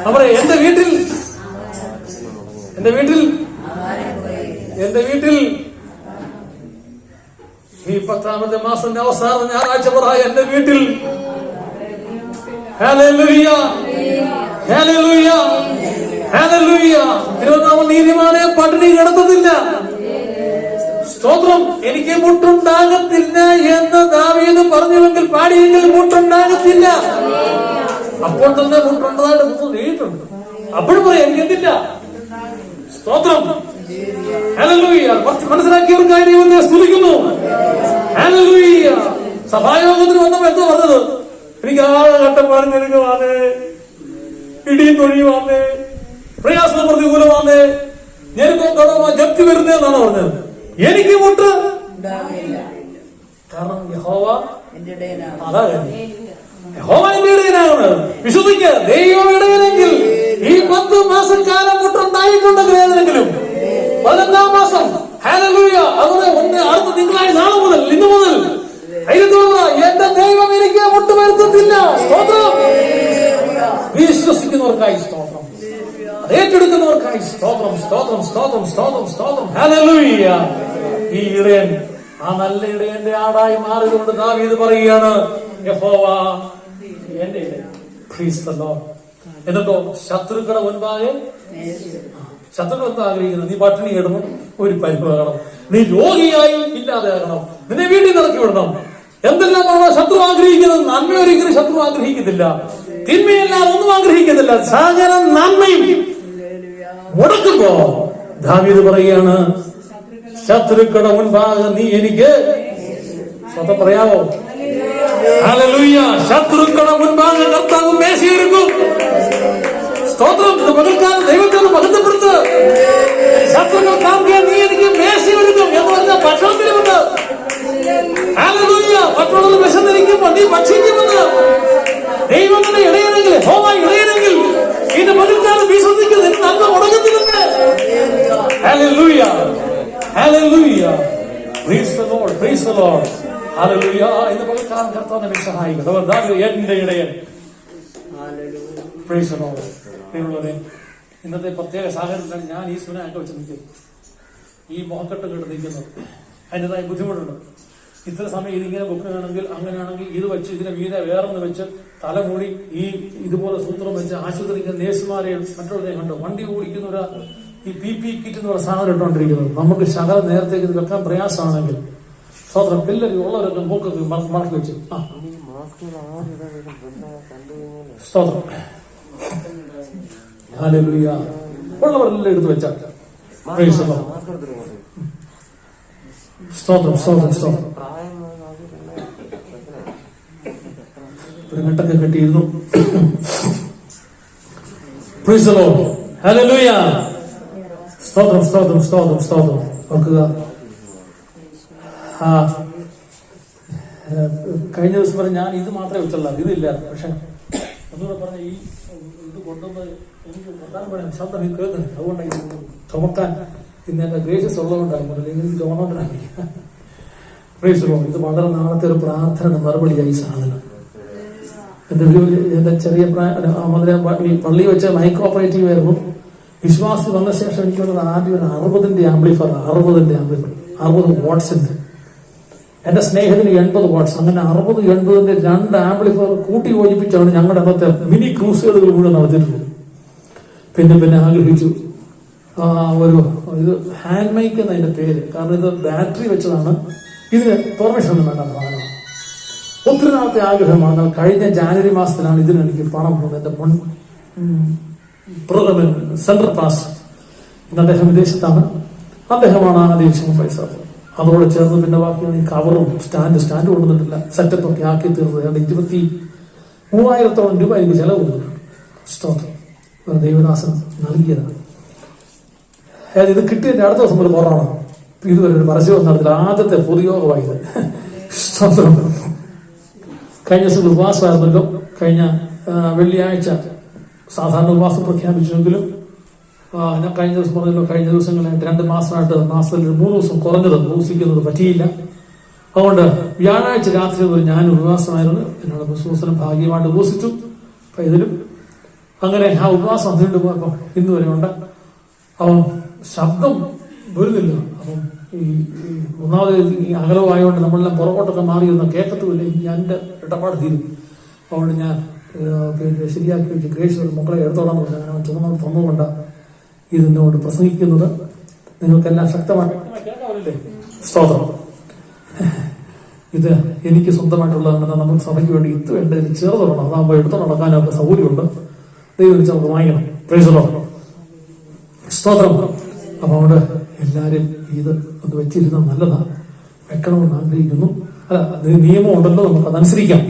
അവിടെ എന്റെ വീട്ടിൽ ഈ 10ാമത്തെ മാസത്തിന്റെ അവസാനം ഞായറാഴ്ച പറ, എന്റെ വീട്ടിൽ. Hallelujah, hallelujah, hallelujah. 20ാമൻ നീതിമാനെ പട്ടിണി കിടത്തത്തില്ല. സ്തോത്രം, എനിക്ക് മുട്ടുണ്ടാകത്തില്ല എന്ന് ദാവീദ് പറഞ്ഞുവെങ്കിൽ, പാടിയെങ്കിൽ മുട്ടുണ്ടാകത്തില്ല. അപ്പോൾ തന്നെ മുട്ടുണ്ടായിട്ട് എഴുതിയിട്ടുണ്ട്. അപ്പോഴും പറയാം, എനിക്ക് എന്തില്ല. സ്തോത്രം, ഹല്ലേലൂയ. മനസ്സിലാക്കിയവർക്കായി ദൈവത്തെ സ്തുതിക്കുന്നു. ഹല്ലേലൂയ. സഭായോഗത്തിന് വന്നപ്പോ എന്താ പറഞ്ഞത്? എനിക്ക് ആകെ കട്ടപ്പാടും ഞെരുക്കമാണ്, ഇടിയും തൊഴിയുമാണ്, പ്രയാസം പ്രതികൂലമാണ്, ഞെരുക്കം കടമ ജപ്തി വരുന്നതെന്നാണ് പറഞ്ഞത്. എനിക്ക് മുട്ട്. കാരണം യഹോവ അതാ യഹോവ എന്റെ ഇടയനാണ്. വിശ്വസിക്കുക, ദൈവം ഇടയനെങ്കിൽ ഈ 10 മാസക്കാലം മുട്ടുണ്ടായിട്ടുണ്ടെങ്കിൽ ഏതെങ്കിലും 15ാം മാസം, ഹല്ലേലൂയ, അതുപോലെ അടുത്ത തിങ്കളാഴ്ച നാളെ മുതൽ, ഇന്ന് മുതൽ എന്റെ ദൈവം എനിക്ക് മുട്ട് വരുത്തത്തില്ല. സ്തോത്രം. വിശ്വസിക്കുന്നവർക്കായി സ്തോത്രം, ഏറ്റെടുക്കുന്നവർക്കായി സ്തോത്രം, സ്തോത്രം, സ്തോത്രം, സ്തോത്രം, സ്തോത്രം. ഹല്ലേലൂയ. ഈ ഇടയൻ ആ നല്ല ഇടയന്റെ ആടായി മാറിയതുകൊണ്ട് ദാവീദ് പറയുകയാണ്, യഹോവ എന്റെ ഇടയൻ. Price the Lord. എന്നിട്ടോ ശത്രുക്കളുടെ മുൻപാകെ, ശത്രുക്കൾ എന്താ ആഗ്രഹിക്കുന്നത്? നീ പട്ടിണി കിടന്നു ഒരു പരിപാകണം, നീ രോഗിയായി ഇല്ലാതെയാകണം, നിന്നെ വീട്ടിൽ നിറക്കി വിടണം. എന്തെല്ലാമാണോ ശത്രു ആഗ്രഹിക്കുന്നത്? നന്മ ഒരിക്കലും ശത്രു ആഗ്രഹിക്കുന്നില്ല, തിന്മയെല്ലാം ഒന്നും ആഗ്രഹിക്കുന്നില്ല. സകല നന്മയും മുടക്കുമ്പോ ദാവീദ് പറയുകയാണ്, ശത്രുക്കളുടെ മുൻപാകെ നീ എനിക്ക് സ്വന്തം പറയാവോ? ഹല്ലേലൂയ. ശത്രുക്കളുടെ മുൻപാകെ കർത്താവ് മേശയൊരുക്കും. സ്തോത്രം. പകൽക്കാലം ദൈവത്തെ മഹത്വപ്പെടുത്ത്. ശത്രുക്കൾ കാണുക, നീ എനിക്ക് മേശയൊരുക്കും എന്ന് പറഞ്ഞ ഭക്ഷണത്തിലുമുണ്ട്. ഹല്ലേലൂയ. ഭക്ഷണത്തിൽ വിശന്നിരിക്കുമ്പോൾ നീ ഭക്ഷിക്കുമെന്ന് ദൈവങ്ങളുടെ ഇടയനെങ്കിൽ, ഹോമായി ഇടയനെങ്കിൽ ഇന്ന് പകൽക്കാലം വിശ്വസിക്കുന്നത് എനിക്ക് നന്മ മുടങ്ങുന്നുണ്ട്. Hallelujah. Hallelujah. Praise the Lord. Praise the Lord. Hallelujah. ഇന്ന് പകൽക്കാലം കർത്താവിനെ സഹായിക്കും. എന്റെ ഇടയൻ. Praise the Lord. ഇന്നത്തെ പ്രത്യേക സാഹചര്യത്തിലാണ് ഞാൻ ഈ സുനായിട്ട് വെച്ച് നിൽക്കുന്നത്, ഈ മോക്കെട്ട് കേട്ട് നിൽക്കുന്നത്. അതിൻ്റെതായ ബുദ്ധിമുട്ടുണ്ട്. ഇത്ര സമയം ഇതിങ്ങനെ വെക്കുകയാണെങ്കിൽ, അങ്ങനെയാണെങ്കിൽ ഇത് വെച്ച് ഇതിനെ വീതെ വേറൊന്ന് വെച്ച് തലമൂടി ഈ ഇതുപോലെ സൂത്രം വെച്ച് ആശുപത്രിക്ക് നേഴ്സുമാരെയും മറ്റുള്ളവരെയും കണ്ടു വണ്ടി ഓടിക്കുന്ന ഈ PPE കിറ്റ് എന്ന് പറഞ്ഞ സാധനം ഇട്ടുകൊണ്ടിരിക്കുന്നത്. നമുക്ക് ശകല നേരത്തേക്ക് ഇത് വെക്കാൻ പ്രയാസമാണെങ്കിൽ സ്വതന്ത്രം എല്ലാവരും ഉള്ളവരൊക്കെ മൂക്കൊക്കെ മടക്കി വെച്ച് സ്തോത്രം. ഹല്ലേലൂയ. ഉള്ളവരെല്ലാം എടുത്ത് വെച്ചാൽ സ്തോത്രം സ്തോത്രം സ്തോത്രം. ഒരു ഘട്ടൊക്കെ കെട്ടിയിരുന്നു. Praise the Lord. ഹല്ലേലൂയ. സ്തോത്രം സ്തോത്രം സ്തോത്രം സ്തോത്രം. ഓർക്കുക, കഴിഞ്ഞ ദിവസം പറഞ്ഞ ഞാൻ ഇത് മാത്രമേ വെച്ചുള്ള ഇതില്ല. പക്ഷെ ഒന്നുകൂടെ പറഞ്ഞ ഈ ഇത് കൊണ്ടുവന്ന് എനിക്ക് പ്രധാനം പറയാൻ ശബ്ദം എനിക്ക് കേൾക്കുന്നത്. അതുകൊണ്ടാണ് ഇത് ചുമക്കാൻ ഇന്ന് എന്റെ ഗ്രേഷ്യസ് ഉള്ളതുകൊണ്ടാണ്, അല്ലെങ്കിൽ ചുമന്നുകൊണ്ടാണ്. Price the Lord. ഇത് വളരെ നാളത്തെ ഒരു പ്രാർത്ഥന മറുപടിയായി സാധനം. എന്റെ ചെറിയ ഈ പള്ളി വെച്ച മൈക്ക് ഓപ്പറേറ്റീവ് ആയിരുന്നു. വിശ്വാസി വന്ന ശേഷം എനിക്കുള്ളത് ആദ്യം ഒരു 60 ആംപ്ലിഫയർ 60 വാട്ട്സിന്റെ. എന്റെ സ്നേഹത്തിന് 80 വാട്ട്സ്. അങ്ങനെ 60-80 2 ആംപ്ലിഫയർ കൂട്ടി യോജിപ്പിച്ചാണ് ഞങ്ങളുടെ അന്നത്തെ മിനി ക്രൂസുകൾ മുഴുവൻ നടത്തിയിട്ടുള്ളത്. പിന്നെ ആഗ്രഹിച്ചു ഒരു ഇത് ഹാൻഡ് മൈക്ക് എന്നതിന്റെ പേര്. കാരണം ഇത് ബാറ്ററി വെച്ചതാണ്, ഇതിന് പെർമിഷൻ ഒന്നും വേണ്ട സാധനമാണ്. ഒത്തിരി നാളത്തെ ആഗ്രഹമാണ്. കഴിഞ്ഞ ജാനുവരി മാസത്തിലാണ് ഇതിന് എനിക്ക് പണം പോകുന്നത്. എന്റെ മുൻ സെൻട്രൽ പാസ്, ഇന്ന് അദ്ദേഹം വിദേശത്താണ്. അദ്ദേഹമാണ് ആദ്യം പൈസ. അതോടെ ചേർന്ന് പിന്നെ ബാക്കിയാണ് ഈ കവറും സ്റ്റാൻഡ് കൊണ്ടുവന്നിട്ടില്ല, സെറ്റപ്പ് ഒക്കെ ആക്കി തീർന്നത്. 23,000 രൂപ എനിക്ക് ചെലവ് കൊടുക്കുന്നുണ്ട്. സ്തോത്രം. ദൈവദാസൻ നൽകിയതാണ്. അതായത് ഇത് കിട്ടിയതിന്റെ അടുത്ത ദിവസം ഒരു കുറവാണ്. ഇതുവരെ ഒരു പരസ്യം നടത്തില്ല. ആദ്യത്തെ പൊതുയോഗമായത്. സ്തോത്രം. കഴിഞ്ഞ ദിവസം ഉപവാസമായിരുന്നല്ലോ. കഴിഞ്ഞ വെള്ളിയാഴ്ച സാധാരണ ഉപവാസം പ്രഖ്യാപിച്ചെങ്കിലും ഞാൻ കഴിഞ്ഞ ദിവസം പറഞ്ഞല്ലോ, കഴിഞ്ഞ ദിവസങ്ങളായിട്ട് 2 മാസമായിട്ട് മാസത്തിൽ 3 ദിവസം കുറഞ്ഞത് ഉപവസിക്കുന്നത് പറ്റിയില്ല. അതുകൊണ്ട് വ്യാഴാഴ്ച രാത്രി ഒരു ഞാൻ ഉപവാസമായിരുന്നു. എന്നോട് ബുസ്വസനം ഭാഗ്യമായിട്ട് ഉപവസിച്ചു. അപ്പൊ ഇതിലും അങ്ങനെ ആ ഉപവാസം അതിനു പോയപ്പോ ഇന്ന് വരെ ഉണ്ട്. അപ്പം ശബ്ദം വരുന്നില്ല. അപ്പം ഈ ഒന്നാമത് ഈ അകലമായതുകൊണ്ട് നമ്മളെല്ലാം പുറകോട്ടൊക്കെ മാറിയൊന്നും കേൾക്കത്തുമില്ല. എൻ്റെ ഇടപാട് തീരും. അതുകൊണ്ട് ഞാൻ ശരിയാക്കി വെച്ച് ഗ്രേഷ്യസ് മക്കളെ എടുത്തോളാൻ പറഞ്ഞു. അങ്ങനെ ചുമന്നോട് തന്നുകൊണ്ട് ഇതിനോട് പ്രസംഗിക്കുന്നത് നിങ്ങൾക്കെല്ലാം ശക്തമായിട്ട് കേൾക്കാമല്ലേ? സ്തോത്രം. ഇത് എനിക്ക് സ്വന്തമായിട്ടുള്ളതാണ്. നമ്മൾ സഭയ്ക്ക് വേണ്ടി ഇത് വേണ്ട ഇതിൽ ചേർത്തോളണം. അതാകുമ്പോൾ എടുത്തു നടക്കാനൊക്കെ സൗകര്യമുണ്ട്. ദൈവം വെച്ച് നമുക്ക് വാങ്ങിക്കണം. Price the Lord. സ്തോത്രം. അപ്പൊ അവിടെ എല്ലാരും ഇത് ഒന്ന് വെച്ചിരുന്നത് നല്ലതാണ്. വെക്കണമെന്ന് ആഗ്രഹിക്കുന്നു. അല്ല, നിയമം ഉണ്ടല്ലോ, നമുക്ക് അതനുസരിക്കാം.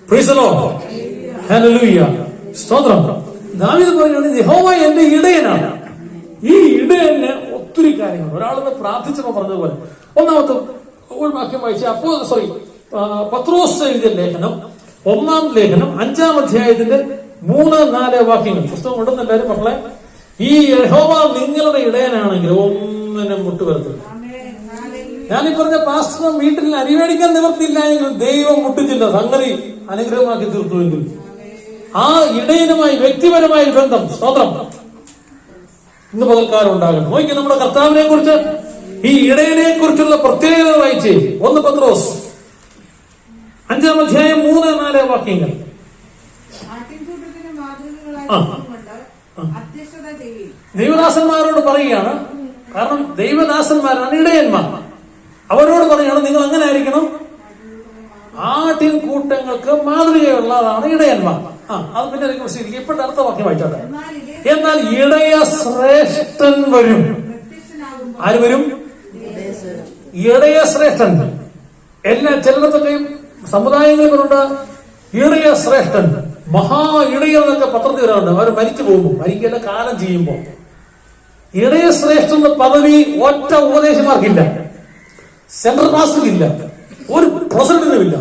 Praise the Lord. ഹല്ലേലൂയ. സ്തോത്രം. ദാവീദ് പറയുന്നത് യഹോവ എന്റെ ഇടയനാണ്. ഈ ഇടയന് ഒത്തിരി കാര്യങ്ങൾ ഒരാളെന്ന് പ്രാർത്ഥിച്ചപ്പോ പറഞ്ഞതുപോലെ ഒന്നാമത്തെ ഒരു വാക്യം വായിച്ച പത്രോസ് എഴുതിയ ലേഖനം 1-ാം ലേഖനം 5-ാം അധ്യായത്തിന്റെ 3-4 വാക്യങ്ങൾ. പുസ്തകം ഉണ്ടെന്ന് എല്ലാവരും മക്കളെ. ഈ യഹോവ നിങ്ങളുടെ ഇടയനാണെങ്കിൽ ഒന്നിനും മുട്ടുവരത്തില്ല. ഞാനീ പറഞ്ഞ പാസ്റ്റർ വീട്ടിൽ അരി മേടിക്കാൻ നിവർത്തിയില്ല എങ്കിൽ ദൈവം മുട്ടിച്ചില്ല, സംഗതി അനുഗ്രഹമാക്കി തീർത്തുവെങ്കിൽ ആ ഇടയനുമായി വ്യക്തിപരമായ ബന്ധം സ്തോത്രം ഇന്ന് പകൽക്കാലം ഉണ്ടാകണം. നോക്കി നമ്മുടെ കർത്താവിനെ കുറിച്ച് ഈ ഇടയനെ കുറിച്ചുള്ള പ്രത്യേകത വായിച്ചേ. 1 പത്രോസ് 5-ാം അധ്യായം 3-4 വാക്യങ്ങൾ. ദൈവദാസന്മാരോട് പറയുകയാണ്, കാരണം ദൈവദാസന്മാരാണ് ഇടയന്മാർ. അവരോട് പറയുകയാണ്, നിങ്ങൾ എങ്ങനെ ആയിരിക്കണം? ആട്ടിൻ കൂട്ടങ്ങൾക്ക് മാതൃകയുള്ളതാണ് ഇടയന്മാർ. അത് പിന്നെ ഇപ്പോഴത്തെ അടുത്ത വാക്യം വായിച്ചോട്ടെ. എന്നാൽ ഇടയ ശ്രേഷ്ഠൻ വരും. ആര് വരും? ഇടയ ശ്രേഷ്ഠൻ. എല്ലാ ചിലടത്തൊക്കെ സമുദായങ്ങളിലുണ്ട് ഇടയ ശ്രേഷ്ഠൻ, മഹാ ഇടയർ എന്നൊക്കെ പത്രത്തിൽ വരാറുണ്ട്. അവർ മരിച്ചു പോകുമ്പോൾ, മരിക്കല്ല കാലം ചെയ്യുമ്പോ. ഇടയ ശ്രേഷ്ഠൻ പദവി ഒറ്റ ഉപദേശമാർക്കില്ല, സെൻട്രൽ പാസ്റ്ററില്ല, ഒരു പ്രസിഡന്റിനും ഇല്ല.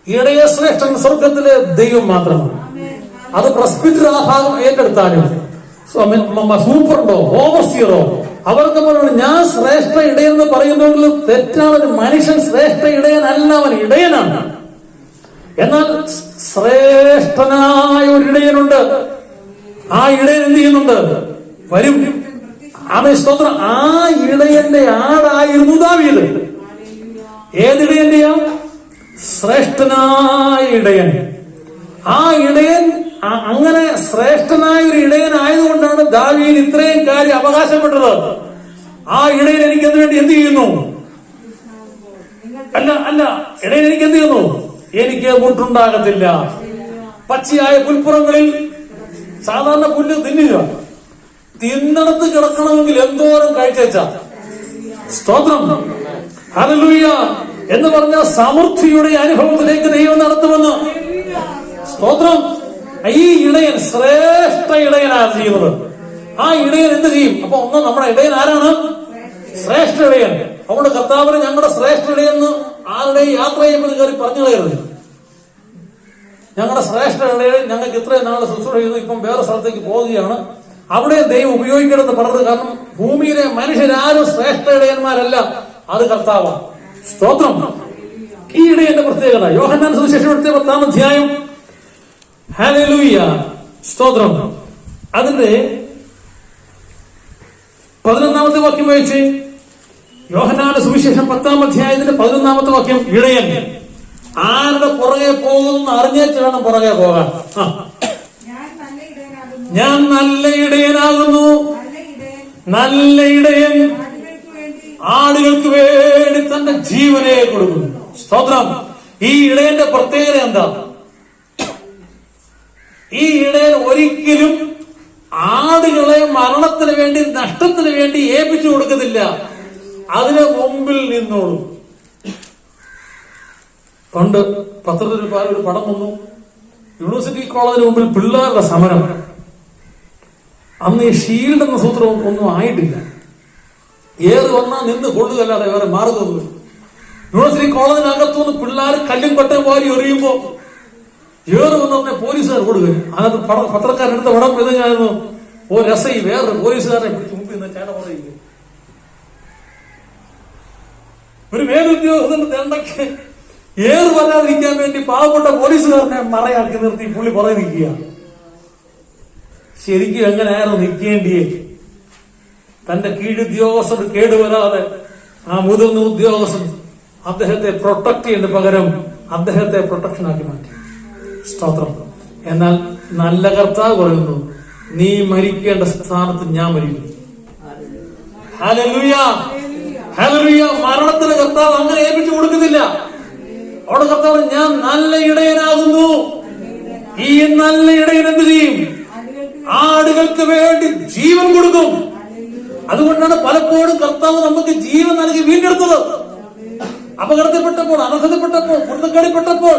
ഇടയ ശ്രേഷ്ഠൻ സ്വർഗത്തിലെ ദൈവം മാത്രമാണ്. അത് പ്രസ്ബിറ്റർ ആ ഭാഗം ഏറ്റെടുത്താലും സൂപ്പറുണ്ടോ ഓവർസിയറോ അവർക്ക് പറയുന്നത് ഞാൻ ശ്രേഷ്ഠ ഇടയെന്ന് പറയുന്നതിൽ തെറ്റാണ്. ഒരു മനുഷ്യൻ ശ്രേഷ്ഠ ഇടയനല്ല, അവൻ ഇടയനാണ്. എന്നാൽ ശ്രേഷ്ഠനായ ഒരു ഇടയനുണ്ട്. ആ ഇടയൻ എന്ത് ചെയ്യുന്നുണ്ട്? വരും. ആമേൻ, സ്തോത്രം. ആ ഇടയന്റെ ആടായിരുന്നു ദാവീദ്. ഏതിടയന്റെയാ? ശ്രേഷ്ഠനായ ഇടയൻ. ആ ഇടയൻ അങ്ങനെ ശ്രേഷ്ഠനായ ഒരു ഇടയനായതുകൊണ്ടാണ് ദാവീദ് ഇത്രയും കാര്യം അവകാശപ്പെട്ടത്. ആ ഇടയൻ എനിക്ക് എന്ത് വേണ്ടി എന്ത് ചെയ്യുന്നു? അല്ല ഇടയൻ എനിക്ക് എന്ത് ചെയ്യുന്നു? എനിക്ക് മുട്ടുണ്ടാകത്തില്ല. പച്ചയായ പുൽപ്പുറങ്ങളിൽ സാധാരണ പുല്ല് തിന്നുക, തിന്നടത്ത് കിടക്കണമെങ്കിൽ എന്തോരം കഴിച്ച സ്തോത്രം, ഹല്ലേലൂയ എന്ന് പറഞ്ഞ സമൃദ്ധിയുടെ അനുഭവത്തിലേക്ക് ദൈവം നടത്തുമെന്ന്. സ്തോത്രം. ഈ ഇടയൻ ശ്രേഷ്ഠ ഇടയനാണ് ചെയ്യുന്നത്. ആ ഇടയൻ എന്ത് ചെയ്യും? അപ്പൊ ഒന്ന് നമ്മുടെ ഇടയൻ ആരാണ്? ശ്രേഷ്ഠ ഇടയൻ. അതുകൊണ്ട് കർത്താവിന് ഞങ്ങളുടെ ശ്രേഷ്ഠ ഇടയെന്ന് ആരുടെയും യാത്ര ചെയ്യുമ്പോൾ കയറി പറഞ്ഞു കളയരുത്. ഞങ്ങളുടെ ശ്രേഷ്ഠ ഇടയൻ ഞങ്ങൾക്ക് ഇത്രയും നാളെ ശുശ്രൂഷ ചെയ്തു, ഇപ്പം വേറെ സ്ഥലത്തേക്ക് പോവുകയാണ്, അവിടെ ദൈവം ഉപയോഗിക്കണമെന്ന് പറഞ്ഞത്. കാരണം ഭൂമിയിലെ മനുഷ്യരാരും ശ്രേഷ്ഠ ഇടയന്മാരല്ല, അത് കർത്താവാണ്. സ്തോത്രം. ഈ ഇടയന്റെ പ്രത്യേകത യോഹന്നാൻ സുവിശേഷം 10-ാം അധ്യായം, ഹല്ലേലൂയ, സ്തോത്രം, അതിന്റെ 11-ാമത്തെ വാക്യം വായിച്ച്. യോഹന്നാന്റെ സുവിശേഷം 10-ാം അധ്യായത്തിന്റെ 11-ാമത്തെ വാക്യം. ഇടയൻ ആരുടെ പുറകെ പോകുന്നു അറിഞ്ഞേച്ച് വേണം പുറകെ പോകാൻ. ഞാൻ നല്ല ഇടയനാകുന്നു. നല്ല ഇടയൻ ആടുകൾക്ക് വേണ്ടി തന്റെ ജീവനെ കൊടുക്കുന്നു. സ്തോത്രം. ഈ ഇടയന്റെ പ്രത്യേകത എന്താ? ഈ ഇടയൻ ഒരിക്കലും ആടുകളെ മരണത്തിന് വേണ്ടി നഷ്ടത്തിന് വേണ്ടി ഏൽപ്പിച്ചു കൊടുക്കത്തില്ല. അതിന് മുമ്പിൽ നിന്നോളും. പണ്ട് പത്രത്തിൽ ഒരു പടം വന്നു, യൂണിവേഴ്സിറ്റി കോളേജിന് മുമ്പിൽ പിള്ളേരുടെ സമരം. അന്ന് ഈ ഷീൽഡ് എന്ന സൂത്രം ഒന്നും ആയിട്ടില്ല. ഏത് വന്നാൽ നിന്ന് കൊള്ളുകല്ലാതെ വേറെ മാർഗമൊന്നും. യൂണിവേഴ്സിറ്റി കോളേജിനകത്തുനിന്ന് പിള്ളേർ കല്ലും കൊട്ടയും വാരി എറിയുമ്പോ ഏറ് വന്നെ പോലീസുകാർ കൊടുക്കുക. അതിനകത്ത് പത്രക്കാരെടുത്ത പടം ഇതായിരുന്നു. ഓ രസയി വേറൊരു പോലീസുകാരനെ പിടിച്ച് മുമ്പിൽ നിന്ന് ചേട്ട പറയുക. ഒരു മേലുദ്യോഗസ്ഥന്റെ തെണ്ടയ്ക്ക് ഏറ് വരാതിരിക്കാൻ വേണ്ടി പാവപ്പെട്ട പോലീസുകാരനെ മറയാക്കി നിർത്തി പുള്ളി പുറകെ നിൽക്കുക. ശരിക്കും എങ്ങനെയായിരുന്നു നിൽക്കേണ്ടിയേ? തന്റെ കീഴുദ്യോഗസ്ഥർ കേടുവരാതെ ആ മുതിർന്ന ഉദ്യോഗസ്ഥൻ അദ്ദേഹത്തെ പ്രൊട്ടക്ട് ചെയ്യുന്ന പകരം അദ്ദേഹത്തെ പ്രൊട്ടക്ഷനാക്കി മാറ്റി. സ്തോത്രം. എന്നാൽ നല്ല കർത്താവ് പറയുന്നു, നീ മരിക്കേണ്ട സ്ഥാനത്ത് ഞാൻ മരിക്കും. Hallelujah, hallelujah. മരണത്തിന് കർത്താവ് അങ്ങനെ ഏൽപ്പിച്ചു കൊടുക്കുന്നില്ല. അവിടെ കർത്താവ് ഞാൻ നല്ല ഇടയനാകുന്നു. ഈ നല്ല ഇടയൻ എന്ത് ചെയ്യും? ആടുകൾക്ക് വേണ്ടി ജീവൻ കൊടുക്കും. അതുകൊണ്ടാണ് പലപ്പോഴും കർത്താവ് നമുക്ക് ജീവൻ നൽകി വീണ്ടെടുത്തത്. അപകടത്തിൽപ്പെട്ടപ്പോൾ, അനർത്ഥത്തിൽപ്പെട്ടപ്പോൾ, കുരുത്തക്കേടിപ്പെട്ടപ്പോൾ,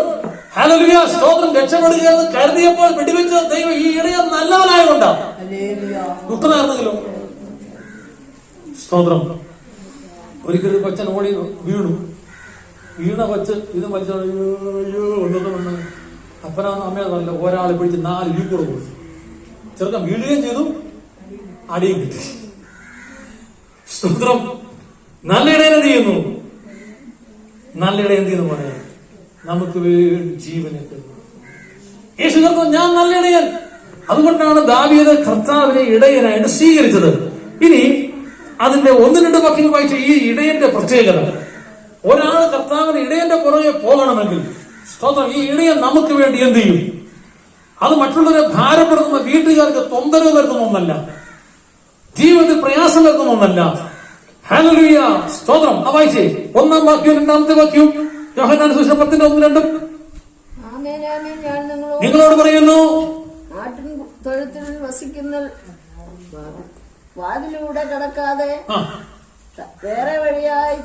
ഹല്ലേലൂയ, സ്തോത്രം, രക്ഷപ്പെടുകയെന്ന് കരുതിയപ്പോൾ വെടിവെച്ച ദൈവം ഈ ഇടയൻ നല്ലവനായതുകൊണ്ടാ. ദുഷ്ടനായിരുന്നെങ്കിലും സ്തോത്രം. ഒരിക്കലും കൊച്ചൻ ഓടി വീണ കൊച്ച് ഇത് വലിച്ചോ ഒന്നും അപ്പനാന്ന് അമ്മയെന്നല്ല, ഒരാളെ പിടിച്ച് 4 വീക്കൂടെ കൊടുത്തു. ചെറുക്കൻ വീഴുകയും ചെയ്തു, അടിയും കിട്ടി. സ്തോത്രം. നല്ല ഇടയൻ എന്ത് ചെയ്യുന്നു? നല്ല ഇടയൻ എന്ത് ചെയ്യുന്നു പറയാൻ നമുക്ക് വേണ്ടി ജീവനെ തരുന്നു. യേശു കർത്താവ് ഞാൻ നല്ല ഇടയൻ. അതുകൊണ്ടാണ് ദാവീദ് കർത്താവിനെ ഇടയനായിട്ട് സ്വീകരിച്ചത്. ഇനി അതിന്റെ 1-2 വാക്യങ്ങൾ വായിച്ച ഈ ഇടയന്റെ പ്രത്യേകത, ഒരാൾ കർത്താവിന് ഇടയന്റെ പുറകെ പോകണമെങ്കിൽ സ്തോത്രം, ഈ ഇടയൻ നമുക്ക് വേണ്ടി എന്ത് ചെയ്യും? അത് മറ്റുള്ളവരെ ഭാരപ്പെടുത്തുന്ന, വീട്ടുകാർക്ക് തൊന്തരവ് വരുത്തുന്ന ഒന്നല്ല, ജീവിതത്തിൽ പ്രയാസം വരുത്തുന്ന ഒന്നല്ല. ഹല്ലേലൂയ, സ്തോത്രം. വായിച്ചേ 1-ാം വാക്യവും 2-ാമത്തെ വാക്യവും യോഹന്നാൻ സുവിശേഷം 10:1-2. നിങ്ങളോട് പറയുന്നു, തൊഴുത്തിൽ വസിക്കുന്ന വാതിലൂടെ കടക്കാതെ വേറെ വഴിയായി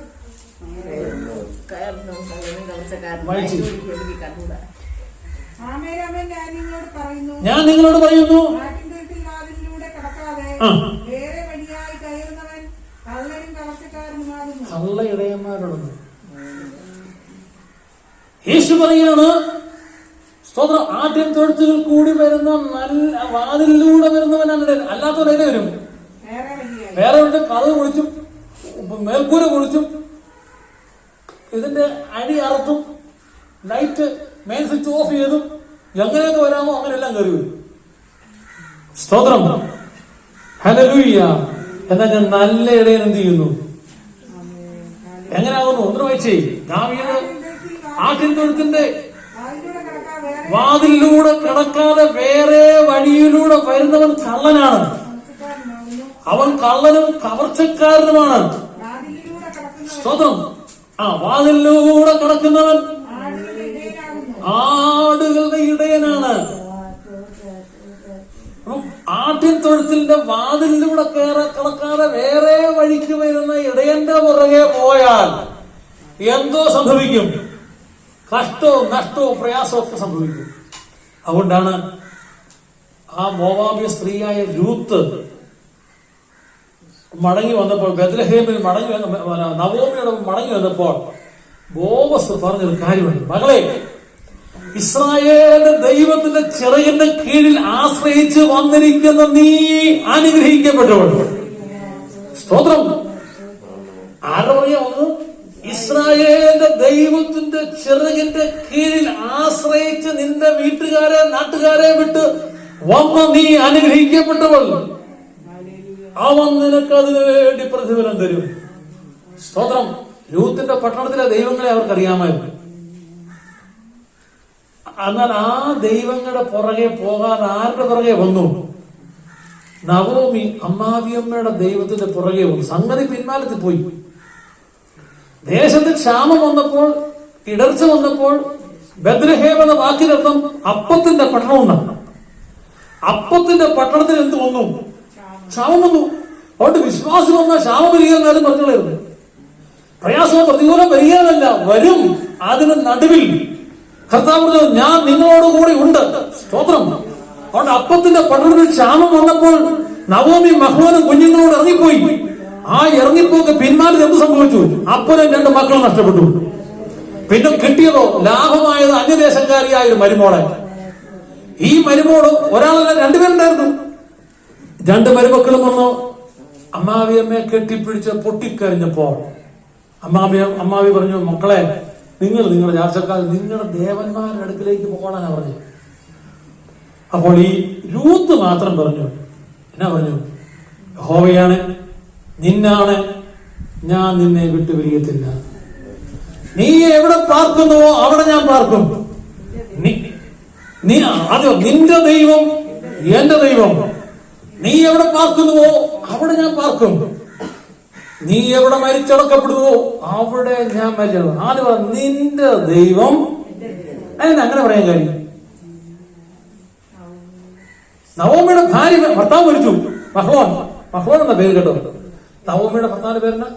ഞാൻ നിങ്ങളോട് പറയുന്നു, കള്ള ഇടയന്മാരുള്ളത്. യേശു പറയാണ്, സ്തോത്രം, ആദ്യം തൊഴുത്തുകൾ കൂടി വരുന്ന നല്ല വാതിലൂടെ വരുന്നവനാണ് ഇടയൻ. അല്ലാത്തവരെ വരും, വേറെ വിട്ട് കഥ കുളിച്ചും മേൽക്കൂര കുളിച്ചും ഇതിന്റെ അടി അറുത്തും ലൈറ്റ് മെയിൻ സ്വിച്ച് ഓഫ് ചെയ്തും എങ്ങനെയൊക്കെ വരാമോ അങ്ങനെയെല്ലാം കയറി വരും. സ്തോത്രം, ഹല്ലേലൂയ. എന്നാൽ ഞാൻ നല്ല ഇടയൻ എന്ത് ചെയ്യുന്നു? എങ്ങനെയാകുന്നു? 1 വായിച്ചേ. ദാവീദ് ആട്ടിൻ തൊഴുത്തിന്റെ വാതിലൂടെ കടക്കാതെ വേറെ വഴിയിലൂടെ വരുന്നവൻ കള്ളനാണ്, അവൻ കള്ളനും കവർച്ചക്കാരനുമാണ്. സ്തോത്രം. വാതിലൂടെ കടക്കുന്നവൻ ആടുകളുടെ ഇടയനാണ്. ആട്ടിൻ തൊഴുത്തിന്റെ വാതിലൂടെ കടക്കാതെ വേറെ വഴിക്ക് വരുന്ന ഇടയന്റെ പുറകെ പോയാൽ എന്തോ സംഭവിക്കും? കഷ്ടവും നഷ്ടവും പ്രയാസവും ഒക്കെ സംഭവിക്കും. അതുകൊണ്ടാണ് ആ മോവാബ്യ സ്ത്രീയായ രൂത്ത് മടങ്ങി വന്നപ്പോൾ, ബെത്ലഹേമിൽ നവോമിയുടെ മടങ്ങി വന്നപ്പോൾ ബോവസ് പറഞ്ഞൊരു കാര്യമുണ്ട്. മകളെ, ഇസ്രായേലിന്റെ ദൈവത്തിന്റെ ചിറകിന്റെ കീഴിൽ ആശ്രയിച്ച് വന്നിരിക്കുന്ന നീ അനുഗ്രഹിക്കപ്പെട്ടവൾ. സ്തോത്രം. ആരുടെ പറയാ? ഒന്ന്, ഇസ്രായേലിന്റെ ദൈവത്തിന്റെ ചിറകിന്റെ കീഴിൽ ആശ്രയിച്ച് നിന്റെ വീട്ടുകാരെ നാട്ടുകാരെ വിട്ട് വന്ന നീ അനുഗ്രഹിക്കപ്പെട്ടവൾ. അവൻ നിനക്ക് അതിനു വേണ്ടി പ്രതിഫലം തരും. സ്തോത്രം. രൂത്തിന്റെ പട്ടണത്തിലെ ദൈവങ്ങളെ അവർക്കറിയാമായിരുന്നു. എന്നാൽ ആ ദൈവങ്ങളുടെ പുറകെ പോകാൻ ആരുടെ പുറകെ വന്നു? നവോമി അമ്മാവിയമ്മയുടെ ദൈവത്തിന്റെ പുറകെ വന്നു. സംഗതി പിന്മാലത്തിൽ പോയി. ദേശത്ത് ക്ഷാമം വന്നപ്പോൾ, ഇടർച്ച വന്നപ്പോൾ, ബെത്ലഹേം എന്ന വാക്കിനർത്ഥം അപ്പത്തിന്റെ പട്ടണം എന്നാണ്. അപ്പത്തിന്റെ പട്ടണത്തിൽ എന്ത് വന്നു? ക്ഷാമം വന്നു. അതുകൊണ്ട് വിശ്വാസം വന്ന ക്ഷാമം വരികയെന്നാലും പറഞ്ഞുകൊള്ളിരുന്നു. പ്രയാസവും പ്രതികൂലം വരികയെന്നല്ല, വരും. അതിന് നടുവിൽ കർത്താവ് പറഞ്ഞു, ഞാൻ നിങ്ങളോടുകൂടി ഉണ്ട്. സ്തോത്രം. അതുകൊണ്ട് അപ്പത്തിന്റെ പട്ടണത്തിൽ ക്ഷാമം വന്നപ്പോൾ നവോമി മഹ്ലോനും കുഞ്ഞുങ്ങളോട് ഇറങ്ങിപ്പോയി. ആ ഇറങ്ങിപ്പോക്ക് പിന്മാറി എന്ത് സംഭവിച്ചു? അപ്പനും 2 മക്കളും നഷ്ടപ്പെട്ടു. പിന്നെ കിട്ടിയതോ ലാഭമായത് അന്യദേശക്കാരിയായ ഒരു മരുമോളെ. ഈ മരുമോള് ഒരാളല്ല 2 പേരുണ്ടായിരുന്നു. 2 മരുമക്കളും വന്നു അമ്മാവിയമ്മയെ കെട്ടിപ്പിടിച്ച് പൊട്ടിക്കരഞ്ഞപ്പോൾ അമ്മാവി പറഞ്ഞു, മക്കളെ, നിങ്ങളുടെ ചാർച്ചക്കാർ നിങ്ങളുടെ ദേവന്മാരുടെ അടുക്കിലേക്ക് പോകണമെന്നാ പറഞ്ഞു. അപ്പോൾ ഈ രൂത്ത് മാത്രം പറഞ്ഞു, എന്നാ പറഞ്ഞു? യഹോവയാണ്, നിന്നാണ്, ഞാൻ നിന്നെ വിട്ടുപിരിയത്തില്ല. നീ എവിടെ പാർക്കുന്നുവോ അവിടെ ഞാൻ പാർക്കും. നിന്റെ ദൈവം എന്റെ ദൈവം. നീ എവിടെ പാർക്കുന്നുവോ അവിടെ ഞാൻ പാർക്കും. നീ എവിടെ മരിച്ചടക്കപ്പെടുവോ അവിടെ ഞാൻ മരിച്ചടക്കും. ആദ്യം നിന്റെ ദൈവം. അങ്ങനെ പറയാൻ കാര്യം, നവോമിയുടെ ഭാര്യ ഭർത്താവ് മരിച്ചു, മഹ്ലോൻ എന്ന പേര് കേട്ടോ. നവോമിയുടെ ഭർത്താവിന്റെ പേരെന്നാ?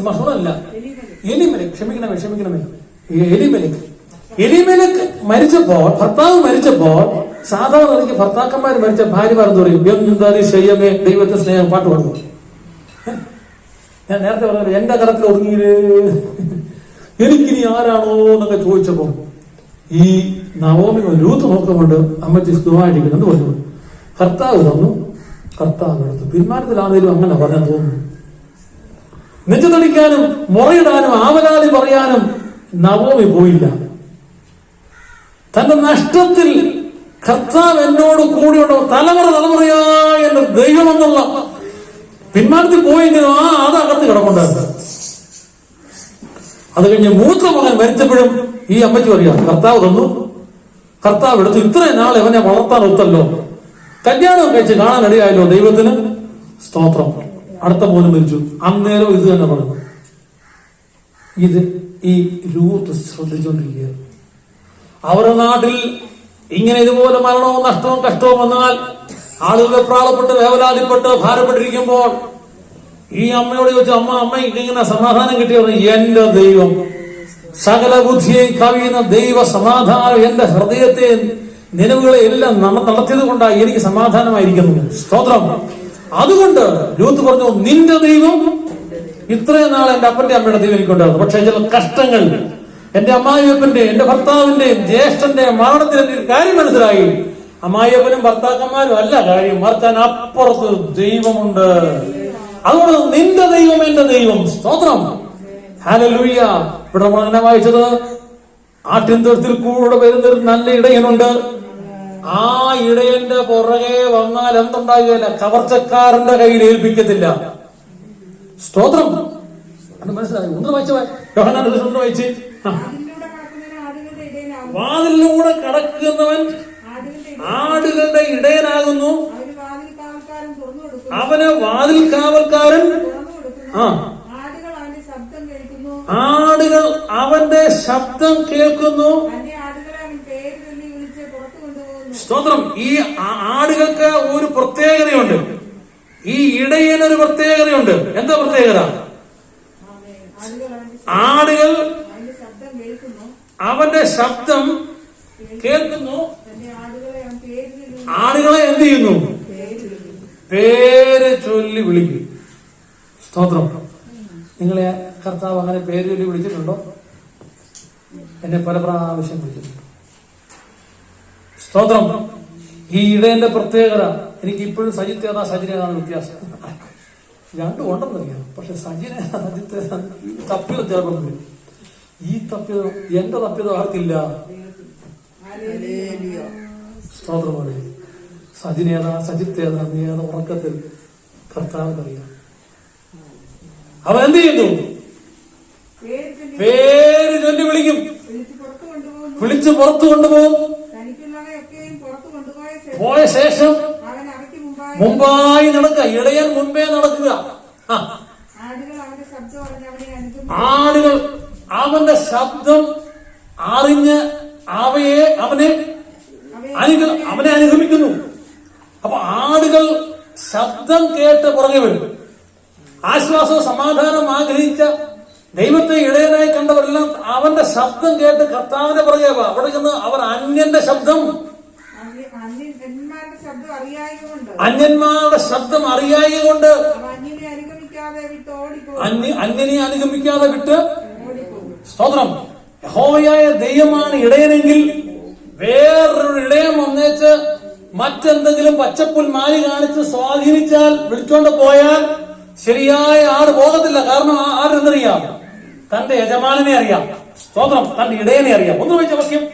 മഹ്ലോനല്ല, എലിമേലെക്ക്. ക്ഷമിക്കണമേ, എലിമേലെക്ക് മരിച്ചപ്പോൾ, ഭർത്താവ് മരിച്ചപ്പോൾ, സാധാരണ എനിക്ക് ഭർത്താക്കന്മാർ മരിച്ച ഭാര്യമാർ എന്ന് പറയും, എന്തായാലും ശയ്യമേ ദൈവത്തെ സ്നേഹം പാട്ട് പാടുന്നു. ഞാൻ നേരത്തെ പറഞ്ഞത് എന്റെ കരത്തിൽ ഒതുങ്ങിയില്ലേ, എനിക്കിനി ആരാണോ എന്നൊക്കെ ചോദിച്ചപ്പോ ഈ നവോമി രൂത്ത് നോക്കുകൊണ്ട് അമ്മച്ചി സുഖമായിട്ടിരിക്കുന്നെന്ന് പറഞ്ഞു. കർത്താവ് തന്നു, കർത്താവ് എടുത്തു. പിന്മാറ്റത്തിലാണെങ്കിലും അങ്ങനെ പറയാൻ തോന്നുന്നു. നെഞ്ചുതടിക്കാനും മുറയിടാനും ആവലാതി പറയാനും നവോമി പോയില്ല. തന്റെ നഷ്ടത്തിൽ കർത്താവ് എന്നോട് കൂടിയുണ്ടോ, തലമുറയായ എന്റെ ദൈവമെന്നുള്ള പിന്മാറ്റത്തിൽ പോയെങ്കിലും അത് അകത്ത് കിടപ്പുണ്ടായിരുന്നു. അത് കഴിഞ്ഞ് മൂത്ത മകൻ മരിച്ചപ്പോഴും ഈ അമ്മയ്ക്ക് പറയാം, കർത്താവ് തന്നു, കർത്താവ് എടുത്തു, ഇത്രയും നാൾ ഇവനെ വളർത്താൻ ഒത്തല്ലോ, കല്യാണം കഴിച്ച് കാണാനിടയായല്ലോ, ദൈവത്തിന് സ്തോത്രം. അടുത്ത മോനും മരിച്ചു. അന്നേരം ഇത് തന്നെ പറഞ്ഞു. ഇത് ഈ രൂത്ത് ശ്രദ്ധിച്ചുകൊണ്ടിരിക്കുക. അവരുടെ നാട്ടിൽ ഇങ്ങനെ ഇതുപോലെ മരണവും നഷ്ടവും കഷ്ടവും വന്നാൽ ആളുകൾ വെപ്രാളപ്പെട്ട് വേവലാതിപ്പെട്ട് ഭാരപ്പെട്ടിരിക്കുമ്പോൾ ഈ അമ്മയോട് ചോദിച്ചു, അമ്മയ്ക്ക് ഇങ്ങനെ സമാധാനം കിട്ടിയത്, എന്റെ ദൈവം സകല ബുദ്ധിയെ കവിയുന്ന ദൈവ സമാധാനം എന്റെ ഹൃദയത്തെ നിലവുകളെ എല്ലാം നടത്തിയത് കൊണ്ടാണ് എനിക്ക് സമാധാനമായിരിക്കുന്നു. സ്തോത്രം. അതുകൊണ്ട് രൂത്ത് പറഞ്ഞു, നിന്റെ ദൈവം ഇത്രയും നാൾ എന്റെ അപ്പന്റെ അമ്മയുടെ ദൈവം എനിക്കുണ്ടായിരുന്നു. പക്ഷെ ചില കഷ്ടങ്ങൾ എന്റെ അമ്മായിയപ്പന്റെ, എന്റെ ഭർത്താവിന്റെയും ജ്യേഷ്ഠന്റെ മരണത്തിന് എനിക്ക് കാര്യം മനസ്സിലായി. അമ്മായിയപ്പനും ഭർത്താക്കന്മാരും അല്ല കാര്യം, മറക്കാൻ അപ്പുറത്ത് ദൈവമുണ്ട്. അതുകൊണ്ട് നിന്റെ ദൈവം എന്റെ ദൈവം. സ്തോത്രം. ഹല്ലേലൂയ. ഇവിടെ നമ്മൾ അങ്ങനെ വായിച്ചത്, ആട്ടിൻ തൊഴുത്തിൽ കൂടെ വരുന്നൊരു നല്ല ഇടയനുണ്ട്. ആ ഇടയന്റെ പുറകെ വന്നാൽ എന്തുണ്ടാകുകയില്ല, കവർച്ചക്കാരന്റെ കയ്യിൽ ഏൽപ്പിക്കത്തില്ല. സ്തോത്രം. അത് മനസ്സിലായി. ഒന്ന് വായിച്ചു, ഒന്ന് വായിച്ച്. വാതിലൂടെ കടക്കുന്നവൻ ആടുകളുടെ ഇടയനാകുന്നു, അവന് വാതിൽ കാവൽക്കാരൻ. ആടുകൾ അവന്റെ ശബ്ദം കേൾക്കുന്നു. സ്തോത്രം. ഈ ആടുകൾക്ക് ഒരു പ്രത്യേകതയുണ്ട്, ഈ ഇടയനൊരു പ്രത്യേകതയുണ്ട്. എന്താ പ്രത്യേകത? ആടുകൾ അവന്റെ ശബ്ദം കേൾക്കുന്നു. ആടുകളെ എന്ത് ചെയ്യുന്നു? പേര് ചൊല്ലി വിളിക്കും. സ്തോത്രം. നിങ്ങളെ കർത്താവ് അങ്ങനെ പേര് ചൊല്ലി വിളിച്ചിട്ടുണ്ടോ? എന്നെ പല പ്രാവശ്യം വിളിച്ചിട്ടുണ്ട്. സ്തോത്രം. ഈ ഇടയന്റെ പ്രത്യേകത എനിക്ക് ഇപ്പോഴും സജിത്തേതാ സജിനേതാണ് വ്യത്യാസം. രണ്ടും ഉണ്ടെന്നറിയാം. പക്ഷെ സജിത്തെ തപ്പിയത് ചേർന്നു. ഈ തപ്പിയത് എന്റെ തപ്പിയത് ആർക്കില്ല. സ്തോത്രമാണ്. സജിനേതാ സജിത്തേതാ നീ ഏതാ ഉറക്കത്തിൽ കർത്താവിനറിയാം. അവൻ എന്ത് ചെയ്യുന്നു? പേര് ചൊല്ലി വിളിക്കും. വിളിച്ച് പുറത്തു കൊണ്ടുപോകും. പോയ ശേഷം മുമ്പായി നടക്കുക. ഇടയൻ മുൻപേ നടക്കുക. ആടുകൾ അവന്റെ ശബ്ദം അറിഞ്ഞ് അവനെ അനുഗമിക്കുന്നു. അപ്പൊ ആടുകൾ ശബ്ദം കേട്ട് പുറകെ വരും. ആശ്വാസവും സമാധാനം ആഗ്രഹിച്ച ദൈവത്തെ ഇടയനായി കണ്ടവരെല്ലാം അവന്റെ ശബ്ദം കേട്ട് കർത്താവിന്റെ പുറകെ അവിടെ ചെന്ന് അവർ അന്യന്റെ ശബ്ദം അന്യന്മാരുടെ ശബ്ദം അറിയായതുകൊണ്ട് അന്യനെ അനുഗമിക്കാതെ വിട്ട്. സ്തോത്രം. യഹോവയായ ദൈവമാണ് ഇടയനെങ്കിൽ വേറൊരു ഇടയൻ വന്നേച്ച് മറ്റെന്തെങ്കിലും പച്ചപ്പുൽ മാലി കാണിച്ച് സ്വാധീനിച്ചാൽ വിളിച്ചോണ്ട് പോയാൽ ശരിയായ ആട് പോകത്തില്ല. കാരണം ആരെന്നറിയാം? തന്റെ യജമാനനെ അറിയാം. സ്തോത്രം. തന്റെ ഇടയനെ അറിയാം. ഒന്ന് വെച്ച വാക്യം.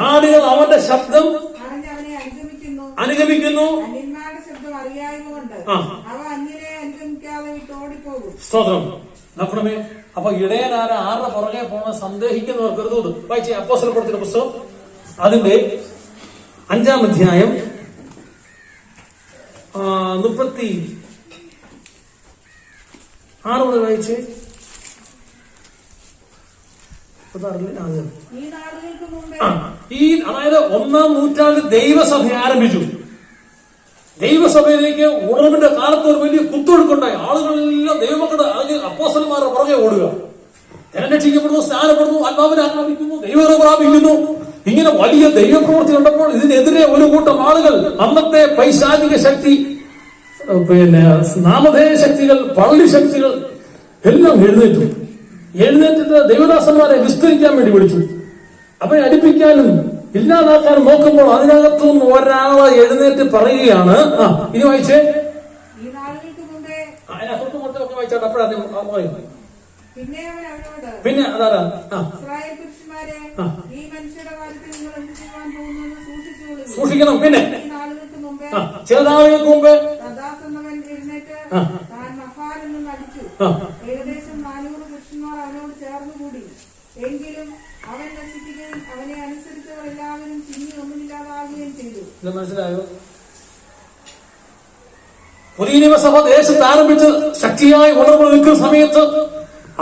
ആടുകൾ അവന്റെ ശബ്ദം അനുഗമിക്കുന്നു. സ്തോത്രം. നോക്കണമേ. അപ്പൊ ഇടയനാര ആരുടെ പുറകെ പോകണം സന്ദേഹിക്കുന്നവർക്ക് ഒരു തോത് വായിച്ചേ. അപ്പോസ്തലപ്രവൃത്തിയുടെ പുസ്തകം അതിന്റെ 5-ാം അധ്യായം 36 മുതൽ വായിച്ചേ. അതായത് 1-ാം നൂറ്റാണ്ടിൽ ദൈവസഭ ആരംഭിച്ചു. ദൈവസഭയിലേക്ക് ഉണർവിന്റെ കാലത്ത് ഒരു വലിയ കുത്തൊഴുക്കുണ്ടായി. ആളുകളെല്ലാം ദൈവമക്കളുടെ അല്ലെങ്കിൽ അപ്പോസ്തലന്മാരുടെ പുറകെ ഓടുക. ജനം രക്ഷിക്കപ്പെടുന്നു, സ്നാനപ്പെടുന്നു, ആത്മാവിനെ ആത്മാവിക്കുന്നു, ദൈവം പ്രാപിക്കുന്നു. ഇങ്ങനെ വലിയ ദൈവപ്രവൃത്തി കണ്ടപ്പോൾ ഇതിനെതിരെ ഒരു കൂട്ടം ആളുകൾ, അന്നത്തെ പൈശാചിക ശക്തി, നാമധേയ ശക്തികൾ, പള്ളി ശക്തികൾ എല്ലാം എഴുന്നേറ്റിട്ട് ദൈവദാസന്മാരെ വിസ്തരിക്കാൻ വേണ്ടി വിളിച്ചു. അവരെ അടിപ്പിക്കാനും ഇല്ലാതാക്കാനും നോക്കുമ്പോൾ അതിനകത്തുനിന്ന് ഒരാളെ എഴുന്നേറ്റ് പറയുകയാണ്. ഇനി വായിച്ചേ. അതിനകത്തൊക്കെ വായിച്ചാൽ അപ്പോഴാണ് പിന്നെ അതാരാ? ഇസ്രായേൽ പുരുഷന്മാരെ, ഈ മനുഷ്യരുടെ കാര്യത്തിൽ നിങ്ങൾ എന്ത് ചെയ്യുവാൻ പോകുന്നുവെന്ന് സൂക്ഷിച്ചുകൊള്ളുവിൻ. സൂക്ഷിക്കണം. പിന്നെ ഈ നാളുകൾക്ക് മുമ്പേ ചില നാളുകൾക്ക് മുമ്പ് തദാസ് എന്നവൻ എഴുന്നേറ്റ് താൻ മഹാൻ എന്ന് നടിച്ചു. ഏകദേശം 400 പുരുഷന്മാർ അവനോട് ചേർന്നുകൂടി. എങ്കിലും അവൻ നശിക്കുകയും അവനെ അനുസരിച്ചവർ എല്ലാവരും ചിന്നി ഒന്നുമില്ലാതാകുകയും ചെയ്തു. ഇത് മനസ്സിലായോ? പുതിയ നിയമസഭ ദേശത്ത് ആരംഭിച്ച് ശക്തിയായി ഉണർന്നു നിൽക്കുന്ന സമയത്ത്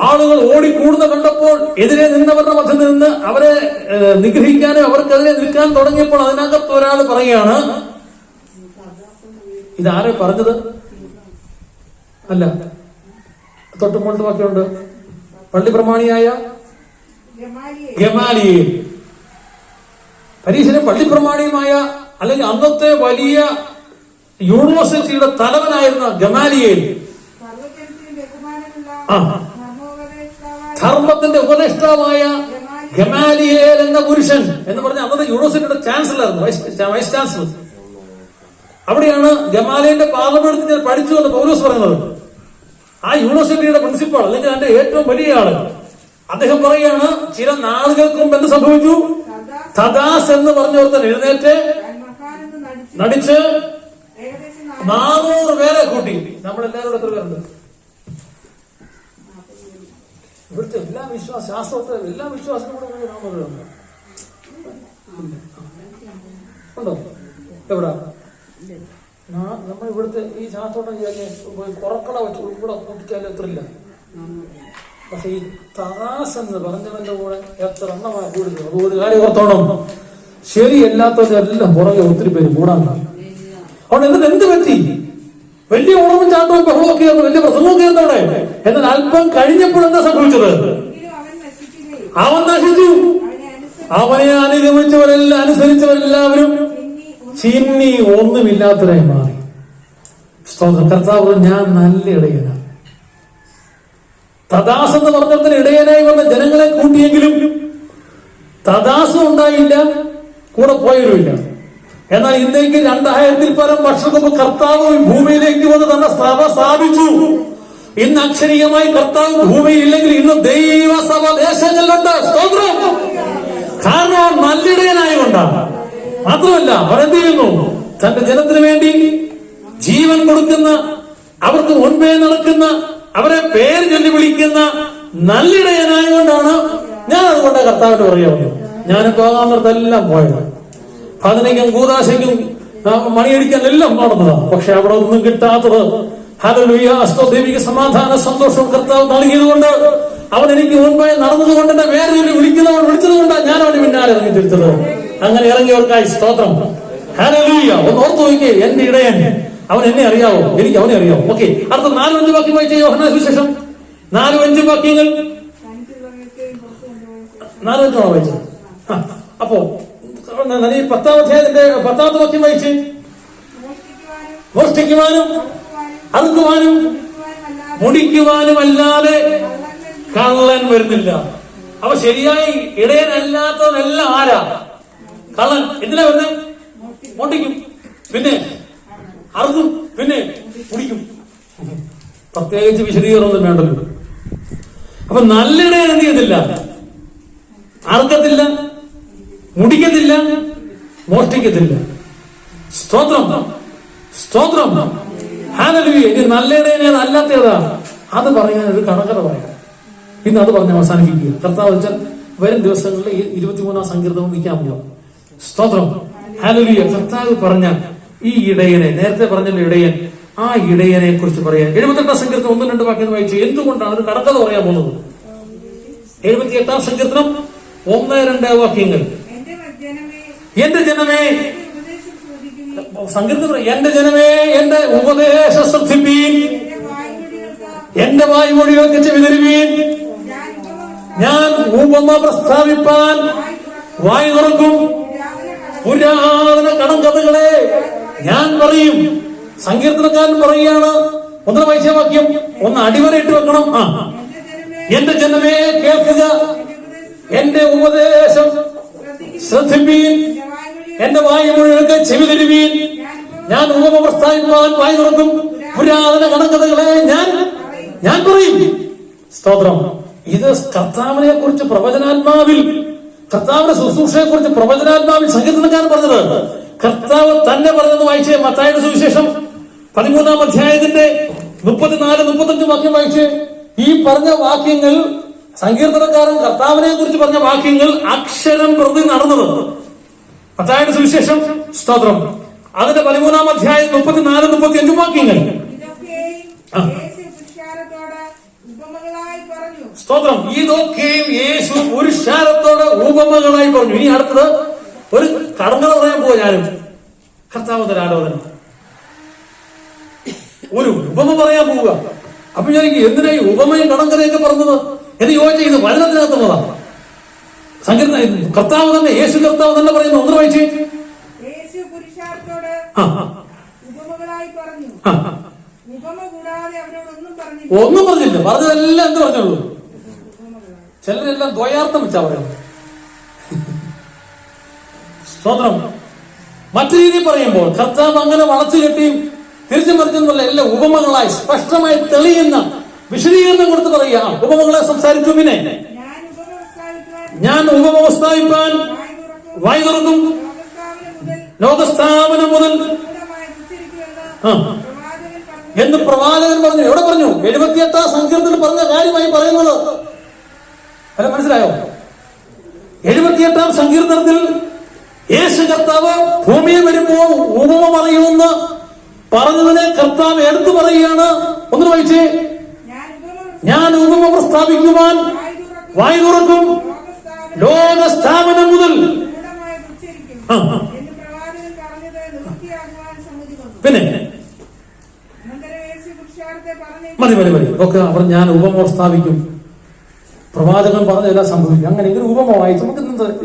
ആളുകൾ ഓടിക്കൂടുന്ന കണ്ടപ്പോൾ എതിരെ നിന്നവരുടെ മധ്യത്തിൽ നിന്ന് അവരെ നിഗ്രഹിക്കാനും അവർക്കെതിരെ നിൽക്കാൻ തുടങ്ങിയപ്പോൾ അതിനകത്ത് ഒരാൾ പറയുകയാണ്, ഇതാരെ പറഞ്ഞത്? അല്ല, തൊട്ടുമുകളിൽ വാക്യമുണ്ട്, പള്ളി പ്രമാണിയായ ഗമാലിയേൽ. പരീക്ഷന് പള്ളി പ്രമാണിയുമായ അല്ലെങ്കിൽ അന്നത്തെ വലിയ യൂണിവേഴ്സിറ്റിയുടെ തലവനായിരുന്ന ഗമാലിയേൽ, ധർമ്മത്തിന്റെ ഉപദേഷ്ടാവായ ഗമാലിയേൽ എന്ന പുരുഷൻ എന്ന് പറഞ്ഞ അന്നത്തെ യൂണിവേഴ്സിറ്റിയുടെ ചാൻസലറായിരുന്നു, വൈസ് ചാൻസലർ. അവിടെയാണ് ഗമാലിയന്റെ പാർലമെന്റ് ഞാൻ പഠിച്ചു എന്ന് പൗലോസ് പറയുന്നത്. ആ യൂണിവേഴ്സിറ്റിയുടെ പ്രിൻസിപ്പാൾ അല്ലെങ്കിൽ അതിന്റെ ഏറ്റവും വലിയ ആള് അദ്ദേഹം പറയാണ്, ചില നാളുകൾക്ക് മുമ്പ് എന്ത് സംഭവിച്ചു? തദാസ് എന്ന് പറഞ്ഞോർത്തൻ എഴുന്നേറ്റ് നടിച്ച് 400 പേരെ കൂട്ടി. നമ്മളെല്ലാവരും എത്ര പേരുണ്ട്? ഇവിടുത്തെ എല്ലാ ശാസ്ത്രത്തെ എല്ലാ വിശ്വാസവും കൂടെ ഉണ്ടോ? എവിടാ? നമ്മൾ ഇവിടുത്തെ ഈ ശാസ്ത്രം കുറക്കട വെച്ച് ഇവിടെ കൂട്ടിച്ചാൽ എത്രയില്ല. പക്ഷെ ഈ തദാസ് എന്ന് പറഞ്ഞവന്റെ കൂടെ എത്ര എണ്ണമായി കൂടുതൽ. അതുകൊണ്ട് കാര്യം ഓർത്തോണം, ശരിയല്ലാത്തവരെല്ലാം പുറകെ ഒത്തിരി പേര് കൂടാൻ. അവിടെ എന്നിട്ട് എന്ത് പറ്റി? വലിയ ഉണർവും ചാട്ടവും ബഹളമൊക്കെ ആയിരുന്നു, വലിയ പ്രസംഗമൊക്കെ ആയിരുന്നു അവിടെ. എന്നാൽ അല്പം കഴിഞ്ഞപ്പോൾ എന്താ സംഭവിച്ചത്? അവൻ നശിച്ചു. അവനെ അനുഗമിച്ചവരെല്ലാം അനുസരിച്ചവരെല്ലാവരും ചിന്നി ഒന്നുമില്ലാത്തവരായി മാറി. കർത്താവ്, ഞാൻ നല്ല ഇടയനാണ്. തദാസ് എന്ന് പറഞ്ഞതിന് ഇടയനായി വന്ന ജനങ്ങളെ കൂട്ടിയെങ്കിലും തദാസും ഉണ്ടായില്ല, കൂടെ പോയവരുമില്ല. എന്നാൽ ഇന്നേക്ക് 2000-ൽ പരം വർഷങ്ങൾക്ക് മുമ്പ് കർത്താവ് ഭൂമിയിലേക്ക് വന്ന് തന്നെ സഭ സ്ഥാപിച്ചു. ഇന്ന് അക്ഷരീയമായി കർത്താവ് ഭൂമിയില്ലെങ്കിൽ ഇന്ന് ദൈവസഭ ദേശങ്ങളിലുണ്ട്. സ്തോത്രം. കാരണം നല്ലിടയനായതുകൊണ്ടാണ്. മാത്രമല്ല അവരെന്ത് ചെയ്യുന്നു? തന്റെ ജനത്തിന് വേണ്ടി ജീവൻ കൊടുക്കുന്ന, അവർക്ക് മുൻപേ നടക്കുന്ന, അവരെ പേര് ചൊല്ലി വിളിക്കുന്ന നല്ലിടയനായതുകൊണ്ടാണ്. ഞാൻ അതുകൊണ്ട് കർത്താവിന്റെ പറയാവുന്നത്. ഞാൻ പോകാവുന്നിടത്തെല്ലാം പോയത്, പതിനയ്ക്കും കൂതാശയ്ക്കും മണിയടിക്കാൻ എല്ലാം നടന്നതാണ്. പക്ഷെ അവിടെ ഒന്നും കിട്ടാത്തത് ഹല്ലേലൂയ ദൈവിക സമാധാന സന്തോഷവും കർത്താവ് നൽകിയതുകൊണ്ട്, അവൻ എനിക്ക് മുൻപായി നടന്നതുകൊണ്ട്, എന്റെ പേര് ചൊല്ലി വിളിച്ചതുകൊണ്ടാണ് ഞാൻ അവന് പിന്നാലെ ഇറങ്ങി തിരിച്ചത്. അങ്ങനെ ഇറങ്ങിയവർക്കായി സ്തോത്രം. ഹല്ലേലൂയ. ഒന്ന് ഓർത്തു നോക്കിയേ, എന്റെ ഇടയൻ, അവൻ എന്നെ അറിയാവോ? എനിക്ക് അവനെ അറിയാവോ? ഓക്കെ, അടുത്ത 4-5 വാക്യം വായിച്ച യോഹന്നാൻ സുവിശേഷം 4-5 വാക്യങ്ങൾ. 4-5 വായിച്ചത്. അപ്പോ ഈ 10-ാം അധ്യായത്തിന്റെ 10-ാമത്തെ വാക്യം വായിച്ച്, മോഷ്ടിക്കുവാനും അറുക്കുവാനും മുടിക്കുവാനും അല്ലാതെ കള്ളൻ വരുന്നില്ല. അപ്പൊ ശരിയായി ഇടയനല്ലാത്തവനെല്ലാം ആരാ? കള്ളൻ. എന്തിനാ വരുന്നത്? മോഷ്ടിക്കും, പിന്നെ അറുക്കും, പിന്നെ മുടിക്കും. പ്രത്യേകിച്ച് വിശദീകരണമൊന്നും വേണ്ടല്ലോ. അപ്പൊ നല്ലിടയൻ എന്ത് ചെയ്തില്ല? അറുക്കത്തില്ല, മുടിക്കത്തില്ല, മോഷ്ടിക്കത്തില്ല. സ്തോത്രം, സ്തോത്രം. ഹല്ലേലൂയ. ഇനി നല്ലിടയനെ അല്ലാത്തതാ, അത് പറയാൻ ഒരു കണക്കഥ പറയാം. ഇന്ന് അത് പറഞ്ഞ് അവസാനിപ്പിക്കുക. കർത്താവ് വെച്ചാൽ വരും ദിവസങ്ങളിൽ 23-ാം സങ്കീർത്തനം വിൽക്കാൻ പോവാം. സ്തോത്രം. ഹല്ലേലൂയ. കർത്താവ് പറഞ്ഞ ഈ ഇടയനെ, നേരത്തെ പറഞ്ഞല്ലോ ഇടയൻ, ആ ഇടയനെ കുറിച്ച് പറയാൻ 78-ാം സങ്കീർത്തനം 1-2 വാക്യം വായിച്ചു. എന്തുകൊണ്ടാണ് ഒരു കണക്കഥ പറയാൻ പോകുന്നത്? 78-ാം സങ്കീർത്തനം 1-2 വാക്യങ്ങൾ. എന്റെ ജനമേ, സങ്കീർത്തനം, എന്റെ ജനമേ എന്റെ ഉപദേശം ശ്രദ്ധിപ്പീൻ, എന്റെ വായ്മൊഴികൾക്ക് ചെവി തരുവീൻ. ഞാൻ ഉപമ പ്രസ്താവിപ്പാൻ വായ് തുറക്കും, പുരാതന കടങ്കഥകളെ ഞാൻ പറയും. സങ്കീർത്തനക്കാരൻ പറയുകയാണ്, 1 വായിച്ച വാക്യം ഒന്ന് അടിവരയിട്ട് വെക്കണം. എന്റെ ജനമേ കേൾക്കുക, എന്റെ ഉപദേശം ശ്രദ്ധിപ്പീൻ, എന്റെ വായ്മൊഴികൾക്ക് ചെവി തരുവീൻ. ഞാൻ ഉപമ പ്രസ്താവിപ്പാൻ വായ് തുറക്കും, പുരാതന കടങ്കഥകളെ ഞാൻ പറയും. സ്തോത്രം. ഇത് കർത്താവിനെ കുറിച്ച് പ്രവചനാത്മാവിൽ, കർത്താവിന്റെ ശുശ്രൂഷയെ കുറിച്ച് പ്രവചനാത്മാവിൽ സങ്കീർത്തനക്കാരൻ പറഞ്ഞത് കർത്താവ് തന്നെ പറഞ്ഞെന്ന് വായിച്ചേ. മത്തായിയുടെ സുവിശേഷം 13-ാം അധ്യായത്തിന്റെ 34-35 വാക്യം വായിച്ചേ. ഈ പറഞ്ഞ വാക്യങ്ങൾ സങ്കീർത്തനക്കാരൻ കർത്താവിനെ കുറിച്ച് പറഞ്ഞ വാക്യങ്ങൾ അക്ഷരം പ്രതി നടന്നത്. മത്തായിയുടെ സുവിശേഷം, സ്തോത്രം, അതിന്റെ 13-ാം അധ്യായം 34-35 വാക്യങ്ങൾ. സ്തോത്രം. ഇതൊക്കെയും യേശു പുരുഷാരത്തോട് ഉപമകളായി പറഞ്ഞു. ഇനി അടുത്തത് ഒരു കടങ്കഥ പറയാൻ പോവാ ഞാനും. കർത്താവിന്റെ ആലോചന ഒരു ഉപമ പറയാൻ പോവുക. അപ്പൊ ഞാൻ എന്തിനാ ഈ ഉപമയും കടങ്കഥയൊക്കെ പറഞ്ഞത് എന്ന് ചോദിച്ചാൽ ഇത് വചനത്തിനകത്തുള്ളതാണ്. സങ്കീർത്തന കർത്താവ് തന്നെ, യേശു കർത്താവ് തന്നെ പറയുന്നു. ഒന്ന് വായിച്ചേ. ഒന്നും പറഞ്ഞില്ല. പറഞ്ഞതെല്ലാം എന്ത് പറഞ്ഞുള്ളൂ? ചിലരെല്ലാം ദ്വയാർത്ഥം വെച്ചാ പറയുന്നത്. സ്തോത്രം. മറ്റു രീതിയിൽ പറയുമ്പോൾ കർത്താവ് അങ്ങനെ വളച്ചു കെട്ടിയും തിരിച്ചു മറിച്ചെന്നല്ല, എല്ലാം ഉപമകളായി സ്പഷ്ടമായി തെളിയുന്ന വിശദീകരണം കൊടുത്ത് പറയുക. ഉപമകളെ സംസാരിച്ചു. പിന്നെ ഞാൻ ഉപമ പ്രസ്താവിപ്പാൻ വായ് തുറക്കും, ലോകസ്ഥാപനം മുതൽ എന്ന് പ്രവാചകൻ പറഞ്ഞു. എവിടെ പറഞ്ഞു? 78-ാം സങ്കീർത്തനത്തിൽ പറഞ്ഞ കാര്യമായി പറയുന്നത്. അല്ല, മനസ്സിലായോ? 78-ാം സങ്കീർത്തനത്തിൽ യേശു കർത്താവ് ഭൂമിയിൽ വരുമ്പോൾ ഉപമ പറയുമെന്ന് പറഞ്ഞതിനെ കർത്താവ് എടുത്തു പറയുകയാണ്. ഒന്ന് വായിച്ചേ. ഞാൻ ഉപമ പ്രസ്താവിക്കുവാൻ വായ് തുറക്കും, ലോകസ്ഥാപനം മുതൽ. പിന്നെ മതി മതി മതി ഒക്കെ അവർ ഞാൻ ഉപമ പ്രസ്താവിക്കും. പ്രവാചകൻ പറഞ്ഞതെല്ലാം സംഭവിക്കും. അങ്ങനെ ഇങ്ങനെ ഉപമ വായിച്ച് നമുക്ക്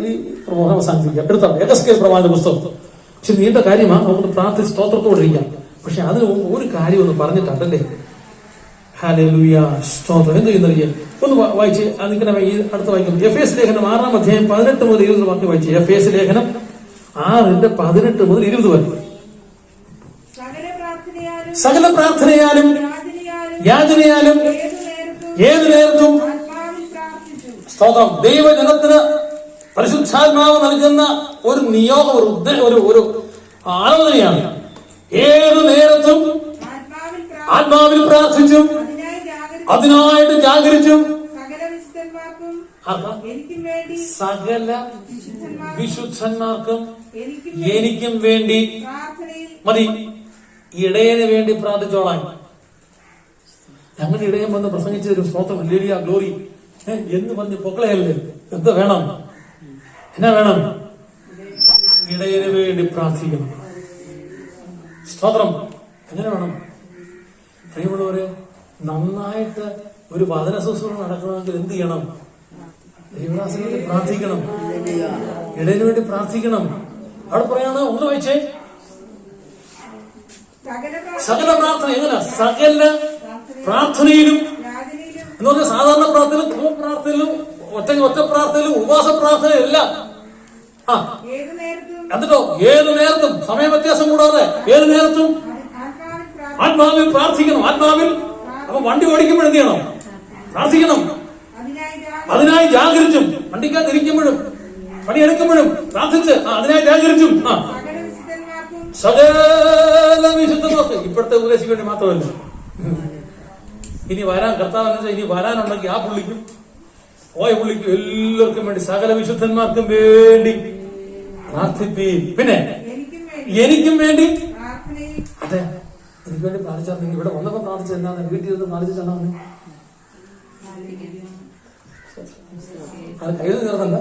ഈ പ്രബോധനം അവസാനിപ്പിക്കാം. എടുത്താൽ യഹസ്കേൽ പ്രവാചക പുസ്തകം. പക്ഷെ നീണ്ട കാര്യമാണ്, നമുക്ക് പ്രാർത്ഥിച്ച് സ്തോത്രത്തോടെ ഇരിക്കാം. പക്ഷെ അതിന് മുമ്പ് ഒരു കാര്യം ഒന്ന് പറഞ്ഞിട്ടുണ്ടല്ലേ. ഹല്ലേലൂയ, സ്തോത്രം. എന്ത് ചെയ്യുന്നറിയാം? ഒന്ന് വായിച്ച് അതിങ്ങനെ അടുത്ത വായിക്കും. എഫേസ് ലേഖനം 6-ാം അധ്യായം 18 മുതൽ 20 വാക്യം വായിച്ചു. എഫേസ് ലേഖനം 6-ന്റെ 18 മുതൽ 20 വരെ. സകല പ്രാർത്ഥനയാലും യാചനയാലും ഏതു നേരത്തും. സ്തോത്രം. ദൈവജനത്തിന് പരിശുദ്ധാത്മാവ് നൽകുന്ന ഒരു നിയോഗം, ഒരു ആലോചനയാണ്. ഏതു നേരത്തും ആത്മാവിൽ പ്രാർത്ഥിച്ചും അതിനായിട്ട് ജാഗരിച്ചും സകല വിശുദ്ധന്മാർക്കും എനിക്കും വേണ്ടി മതി. ഇടയന് വേണ്ടി പ്രാർത്ഥിച്ചോളാൻ. ഞങ്ങളുടെ ഇടയൻ വന്ന് പ്രസംഗിച്ച ഒരു സ്തോത്രം, ഹല്ലേലൂയ, ഗ്ലോറി എന്ന് പറഞ്ഞ് പൊക്കളയല്ലേ. എന്താ വേണം? എന്നാ വേണം? ഇടയന് വേണ്ടി പ്രാർത്ഥിക്കണം. സ്തോത്രം. എങ്ങനെ വേണം? പ്രിയമുള്ളവരെ, നന്നായിട്ട് ഒരു വചന ശുശ്രൂഷ നടക്കണമെങ്കിൽ എന്ത് ചെയ്യണം? ദൈവദാസന് വേണ്ടി പ്രാർത്ഥിക്കണം, ഇടയന് വേണ്ടി പ്രാർത്ഥിക്കണം. അവിടെ പറയാണ്, ഒന്ന് വായിച്ചേ. സകല പ്രാർത്ഥന. എങ്ങനെ? സകല പ്രാർത്ഥനയിലും എന്ന് പറഞ്ഞാൽ സാധാരണ പ്രാർത്ഥനയിലും, പ്രാർത്ഥനയിലും, ഒറ്റ പ്രാർത്ഥനയിലും, ഉപവാസ പ്രാർത്ഥനയിലും എല്ലാം. എന്നിട്ടോ ഏത് നേരത്തും, സമയ വ്യത്യാസം കൂടാതെ ഏത് നേരത്തും ആത്മാവിൽ പ്രാർത്ഥിക്കണം. ആത്മാവിൽ. അപ്പൊ വണ്ടി ഓടിക്കുമ്പോൾ എന്ത് ചെയ്യണം? പ്രാർത്ഥിക്കണം. അതിനായി ജാഗരിച്ചും, വണ്ടിക്കകത്തിരിക്കുമ്പോഴും പണിയെടുക്കുമ്പോഴും പ്രാർത്ഥിച്ച് അതിനായി ജാഗരിച്ചും. സകല വിശുദ്ധർക്ക്. ഇപ്പോഴത്തെ ഉപദേശിക്ക് വേണ്ടി മാത്രമല്ല, ഇനി വരാൻ കർത്താവ് ഇനി വരാനുണ്ടെങ്കിൽ ആ പുള്ളിക്കും പോയ പുള്ളിക്കും എല്ലാവർക്കും വേണ്ടി, സകല വിശുദ്ധന്മാർക്കും വേണ്ടി പ്രാർത്ഥിപ്പീൻ. പിന്നെ എനിക്കും വേണ്ടി. അതെ, എനിക്ക് വേണ്ടി പ്രാർത്ഥിച്ചാൽ നിങ്ങൾ ഇവിടെ വന്നപ്പോ പ്രാർത്ഥിച്ചത് എന്താണ്? വീട്ടിൽ നിന്ന് പ്രാർത്ഥിച്ചാണ്. അത് കയ്യിൽ ചേർന്നല്ല.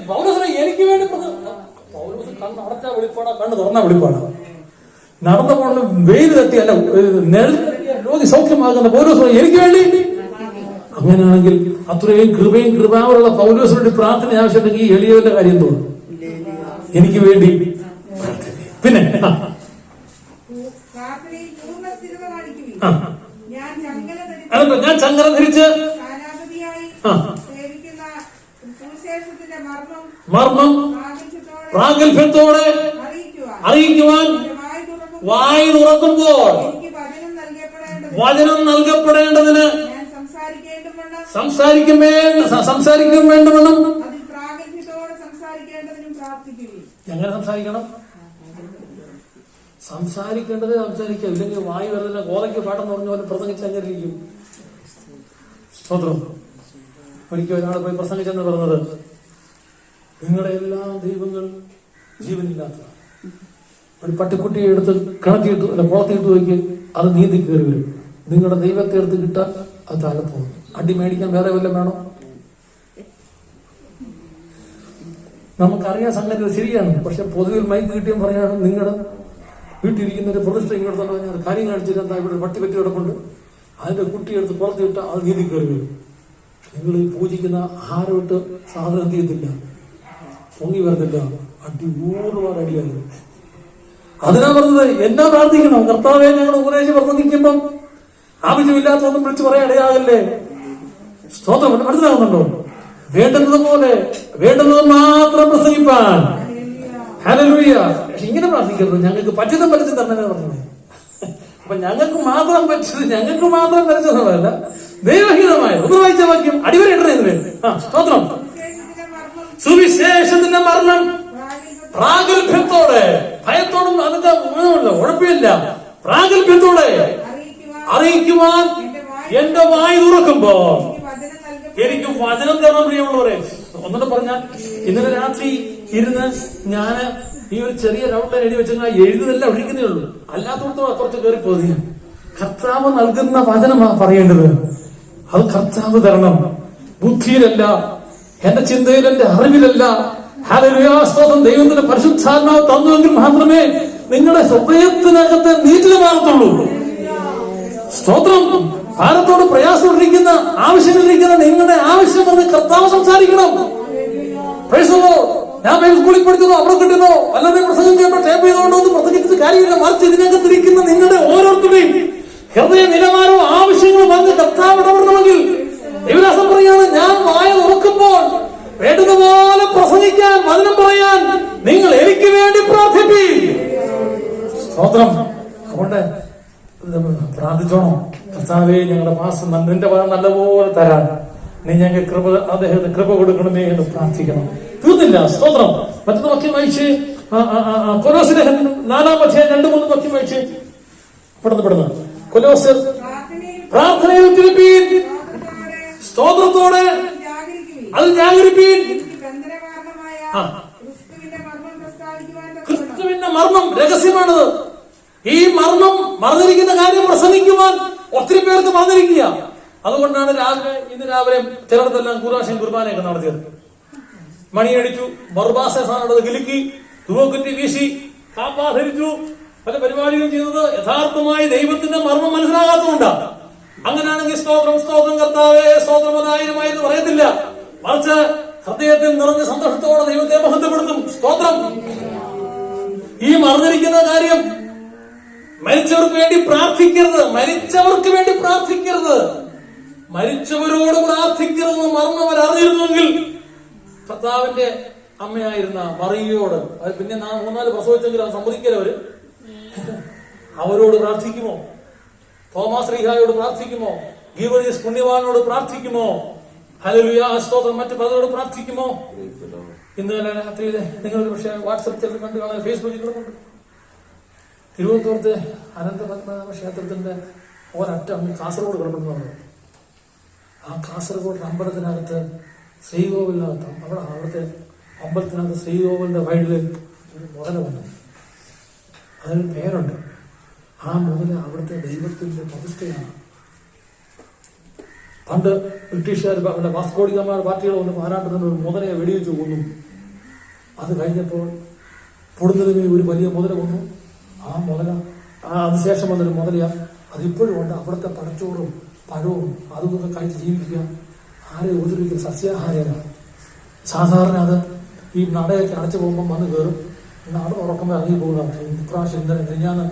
പൗലോസ് എനിക്ക് വേണ്ടി. പൗലോസ് കണ്ണ് അടച്ചാ വെളിപ്പാടാ, കണ്ണ് തുറന്നാ വെളിപ്പാടാ. നടന്ന പോലെ വെയിൽ തട്ടിയല്ല, രോഗി സൗഖ്യമാകുന്ന പൗലോസ് എനിക്ക് വേണ്ടി. അങ്ങനെയാണെങ്കിൽ അത്രയും കൃപയും കൃപാവലുള്ള പൗലോസിന് വേണ്ടി പ്രാർത്ഥന ആവശ്യമുണ്ടെങ്കിൽ ഈ എളിയവന്റെ കാര്യം തോന്നും. എനിക്ക് വേണ്ടി. പിന്നെ ഞാൻ ചങ്ങല ധരിച്ച് മർമ്മം പ്രാഗൽഭ്യത്തോടെ അറിയിക്കുവാൻ വായ് തുറക്കുമ്പോൾ വചനം നൽകപ്പെടേണ്ടതിന് സംസാരിക്കും വേണ്ടവണ്ണം അതിൽ പ്രാഗൽഭ്യത്തോടെ സംസാരിക്കേണ്ടതിനും പ്രാർത്ഥിക്കുകയും. എങ്ങനെ സംസാരിക്കണം? സംസാരിക്കേണ്ടത് സംസാരിക്കുക, ഇല്ലെങ്കിൽ വായു വരുന്ന ഗോതയ്ക്ക് പാട്ടെന്ന് പറഞ്ഞ പോലെ പ്രസംഗിച്ച് അങ്ങനെ ഇരിക്കും. സ്തോത്രം. ഒരിക്കൽ ഒരാൾ പോയി പ്രസംഗിച്ചെന്ന് പറഞ്ഞത്, നിങ്ങളുടെ എല്ലാ ദൈവങ്ങൾ ജീവനില്ലാത്തതാണ്. ഒരു പട്ടിക്കുട്ടിയെ എടുത്ത് കിണറ്റിയിട്ട് അല്ല കുളത്തിയിട്ട് നോക്കി അത് നീന്തി കയറി വരും. നിങ്ങളുടെ ദൈവത്തെ എടുത്ത് കിട്ടാൻ അത് താഴെ പോകും. അടി മേടിക്കാൻ വേറെ വല്ലതും വേണോ? നമുക്കറിയാൻ സംഗതി ശരിയാണ്. പക്ഷെ പൊതുവിൽ മൈക്ക് കിട്ടിയും പറയാണ്, നിങ്ങളുടെ വീട്ടിലിരിക്കുന്ന ഒരു പ്രതിഷ്ഠ ഇങ്ങോട്ട് തന്നെ പറഞ്ഞാൽ കാര്യം കാണിച്ചിട്ട് എന്താ ഇവിടെ പട്ടി പറ്റി കിടപ്പുണ്ട്, അതിന്റെ കുട്ടിയെടുത്ത് പുറത്തിട്ട് അത് നീതി കയറി വരും. നിങ്ങൾ ഈ പൂജിക്കുന്ന ആഹാരം ഇട്ട് സാധനം എന്ത് ചെയ്യത്തില്ല, പൊങ്ങി വരത്തില്ല, അടി 100 അടിയാലും. അതിനാ പറഞ്ഞത് എന്നാ പ്രാർത്ഥിക്കണം, കർത്താവെ ഞങ്ങൾ ഉപദേശിച്ച് പ്രസംഗിക്കുമ്പം ആവശ്യമില്ലാത്തൊന്നും വിളിച്ചു പറയാൻ ഇടയാകല്ലേ. സ്തോത്രം. മനസ്സിലാകുന്നുണ്ടോ? വേണ്ടുന്നത് പോലെ വേണ്ടുന്നത് മാത്രം പ്രസംഗിപ്പാൻ. ഹല്ലേലൂയ. ഇങ്ങനെ പ്രാർത്ഥിക്കരുത്, ഞങ്ങൾക്ക് പറ്റിയതും പറ്റിച്ചും തന്നെ പറഞ്ഞത്. അപ്പൊ ഞങ്ങൾക്ക് മാത്രം പറ്റിച്ചതല്ല, ദൈവഹിതമായ ഒന്ന് വായിച്ച വാക്യം അടിവരയിടേ. സ്തോത്രം. സുവിശേഷത്തിന്റെ മരണം പ്രാഗൽഭ്യത്തോടെ, ഭയത്തോടും അതിന്റെ ഉഴപ്പില്ല, പ്രാഗൽഭ്യത്തോടെ അറിയിക്കുവാൻ എന്റെ വായ് തുറക്കുമ്പോ എനിക്ക് വചനം തരണം. പ്രിയമുള്ളവരെ, ഒന്നുകൂടെ പറഞ്ഞാൽ, ഇന്നലെ രാത്രി ഇരുന്ന് ഞാന് ഈ ഒരു ചെറിയ റൗണ്ട് എഴുതി വെച്ചാൽ എഴുതുന്നല്ല ഒഴിക്കുന്നേ ഉള്ളൂ. അല്ലാത്തടത്തോളം കുറച്ച് കയറി പോയി. കർത്താവ് നൽകുന്ന വചനമാ പറയേണ്ടത്. അത് കർത്താവ് തരണം. ബുദ്ധിയിലല്ല, എന്റെ ചിന്തയിൽ, എന്റെ അറിവിലല്ല. ഹല്ലേലൂയ. സ്തോത്രം. ദൈവത്തിന്റെ പരിശുദ്ധാത്മാവ് തന്നുവെങ്കിൽ മാത്രമേ നിങ്ങളുടെ ഹൃദയത്തിനകത്തെ നീറ്റിലുമാകത്തുള്ളൂ. സ്തോത്രം. ഭാരത്തോട് പ്രയാസപ്പെട്ടിരിക്കുന്ന, ആവശ്യങ്ങളിരിക്കുന്ന നിങ്ങളുടെ ആവശ്യം പറഞ്ഞ് കർത്താവ് സംസാരിക്കണം. ഞാൻ സ്കൂളിൽ പഠിച്ചതോ അവിടെ കിട്ടുന്നോ അല്ലാതെ പ്രസംഗം ചെയ്യുമ്പോൾ ടേപ്പ് ചെയ്തുകൊണ്ടോ ഒന്നും പ്രസംഗിച്ചിട്ട് കാര്യമില്ല. മറിച്ച് ഇതിനകത്തിരിക്കുന്ന നിങ്ങളുടെ ഓരോരുത്തരുടെയും ഹൃദയ നിലവാരവും ആവശ്യങ്ങളും പറഞ്ഞ് കർത്താവ് ഇടപെടണമെങ്കിൽ ദൈവദാസൻ പറയാണ്, ഞാൻ വായ തുറക്കുമ്പോൾ വേണ്ടുന്നപോലെ പ്രസംഗിക്കാൻ, വചനം പറയാൻ നിങ്ങൾ എനിക്ക് വേണ്ടി പ്രാർത്ഥിപ്പീൻ. സ്തോത്രം. അതുകൊണ്ട് പ്രാർത്ഥിച്ചോണം, കർത്താവേ ഞങ്ങളുടെ മാസം നിന്റെ നല്ലപോലെ തരാൻ നീ ഞങ്ങൾക്ക് അദ്ദേഹത്തിന് കൃപ കൊടുക്കണമേ എന്ന് പ്രാർത്ഥിക്കണം. തീർന്നില്ല. സ്തോത്രം. മറ്റൊരു വാക്യം വായിച്ച്, കൊലോസ്യർ 4-2-3 വാക്യം വായിച്ച് പെടുന്നു. കൊലോസ്യർ പ്രാർത്ഥനയിൽ ഉദ്ധരിപ്പീൻ, സ്തോത്രത്തോടെ അത് ജാഗരിപ്പീൻ. ക്രിസ്തുവിന്റെ മർമ്മം രഹസ്യമാണത്. ഈ മർമ്മം മറന്നിരിക്കുന്ന കാര്യം പ്രസംഗിക്കുവാൻ ഒത്തിരി പേർക്ക് മറന്നിരിക്കുക. അതുകൊണ്ടാണ് ഇന്ന് രാവിലെ ചിലർക്കെല്ലാം കൂറാശയും കുർബാനയൊക്കെ നടത്തിയത്. മണിയടിച്ചു, മറുഭാഷാണത് കിലുക്കി, ധൂവക്കുറ്റി വീശി, കാപ്പാ ധരിച്ചു, പല പരിപാടികളും ചെയ്യുന്നത് യഥാർത്ഥമായി ദൈവത്തിന്റെ മർമ്മം മനസ്സിലാകാത്തതുകൊണ്ടാണ്. അങ്ങനെയാണെങ്കിൽ സ്തോത്രം, സ്തോത്രം കർത്താവേ, സ്തോത്രം 1000 എന്ന് പറയത്തില്ല. മറിച്ച് ഹൃദയത്തിൽ നിറഞ്ഞ സന്തോഷത്തോടെ ദൈവത്തെ മഹത്വപ്പെടുത്തും. സ്തോത്രം. ഈ മറന്നിരിക്കുന്ന കാര്യം മരിച്ചവർക്ക് വേണ്ടി പ്രാർത്ഥിക്കരുത്, മരിച്ചവർക്ക് വേണ്ടി പ്രാർത്ഥിക്കരുത്, മരിച്ചവരോട് പ്രാർത്ഥിക്കരുത്. മരണം അവരറിഞ്ഞിരുന്നുവെങ്കിൽ കർത്താവിന്റെ അമ്മയായിരുന്ന മറിയയോട്, അത് പിന്നെ 3-4 പ്രസവിച്ചെങ്കിൽ അത് സമ്മതിക്കലവര്, അവരോട് പ്രാർത്ഥിക്കുമോ? തോമാസ് ശ്രീഹായോട് പ്രാർത്ഥിക്കുമോ? ഗീവർഗീസ് പുണ്യവാനോട് പ്രാർത്ഥിക്കുമോ? ഹല്ലേലൂയ. സ്തോത്രം. മറ്റു പലരോട് പ്രാർത്ഥിക്കുമോ? ഇന്നലെ രാത്രിയിലെ നിങ്ങൾ പക്ഷേ വാട്സപ്പ് ചിലർ കണ്ടു കാണാൻ, ഫേസ്ബുക്കിൽ കിടപ്പുണ്ട്. തിരുവനന്തപുരത്തെ അനന്തപത്മനാഭ ക്ഷേത്രത്തിന്റെ ഒരറ്റം കാസർഗോഡ് കിടക്കുന്നു. ആ കാസർഗോഡ് അമ്പലത്തിനകത്ത് ശ്രീകോവിലിനകത്ത് അവിടുത്തെ അമ്പലത്തിനകത്ത് ശ്രീകോവിലിന്റെ വഴിയിൽ ഒരു മുതല വന്നു. അതിന് പേരുണ്ട്. ആ മുതല അവിടുത്തെ ദൈവത്തിന്റെ പ്രതിഷ്ഠയാണ്. പണ്ട് ബ്രിട്ടീഷുകാർ വാസ്കോഡിഗാമ പാർട്ടികൾ വന്ന് പാരാട്ടിൽ നിന്ന് ഒരു മുതലയെ വെടിവെച്ച് കൊന്നു. അത് കഴിഞ്ഞപ്പോൾ പൊടുന്നതിന് ഒരു വലിയ മുതല വന്നു. ആ മുതല അതിനുശേഷം വന്നൊരു മുതല അതിപ്പോഴും ഉണ്ട്. അവിടുത്തെ പഴച്ചോറും പഴവും അതുമൊക്കെ കഴിച്ച് ജീവിക്കുക. ആരെ ഉപദ്രവിക്കുന്ന സസ്യാഹാരമാണ്. സാധാരണ അത് ഈ നടയൊക്കെ അടച്ചു പോകുമ്പോൾ വന്ന് കയറും. നട തുറക്കുമ്പോൾ ഇറങ്ങി പോകുന്നതാണ്. ഇപ്രാവശ്യം ഇന്നലെ കഴിഞ്ഞാന്ന്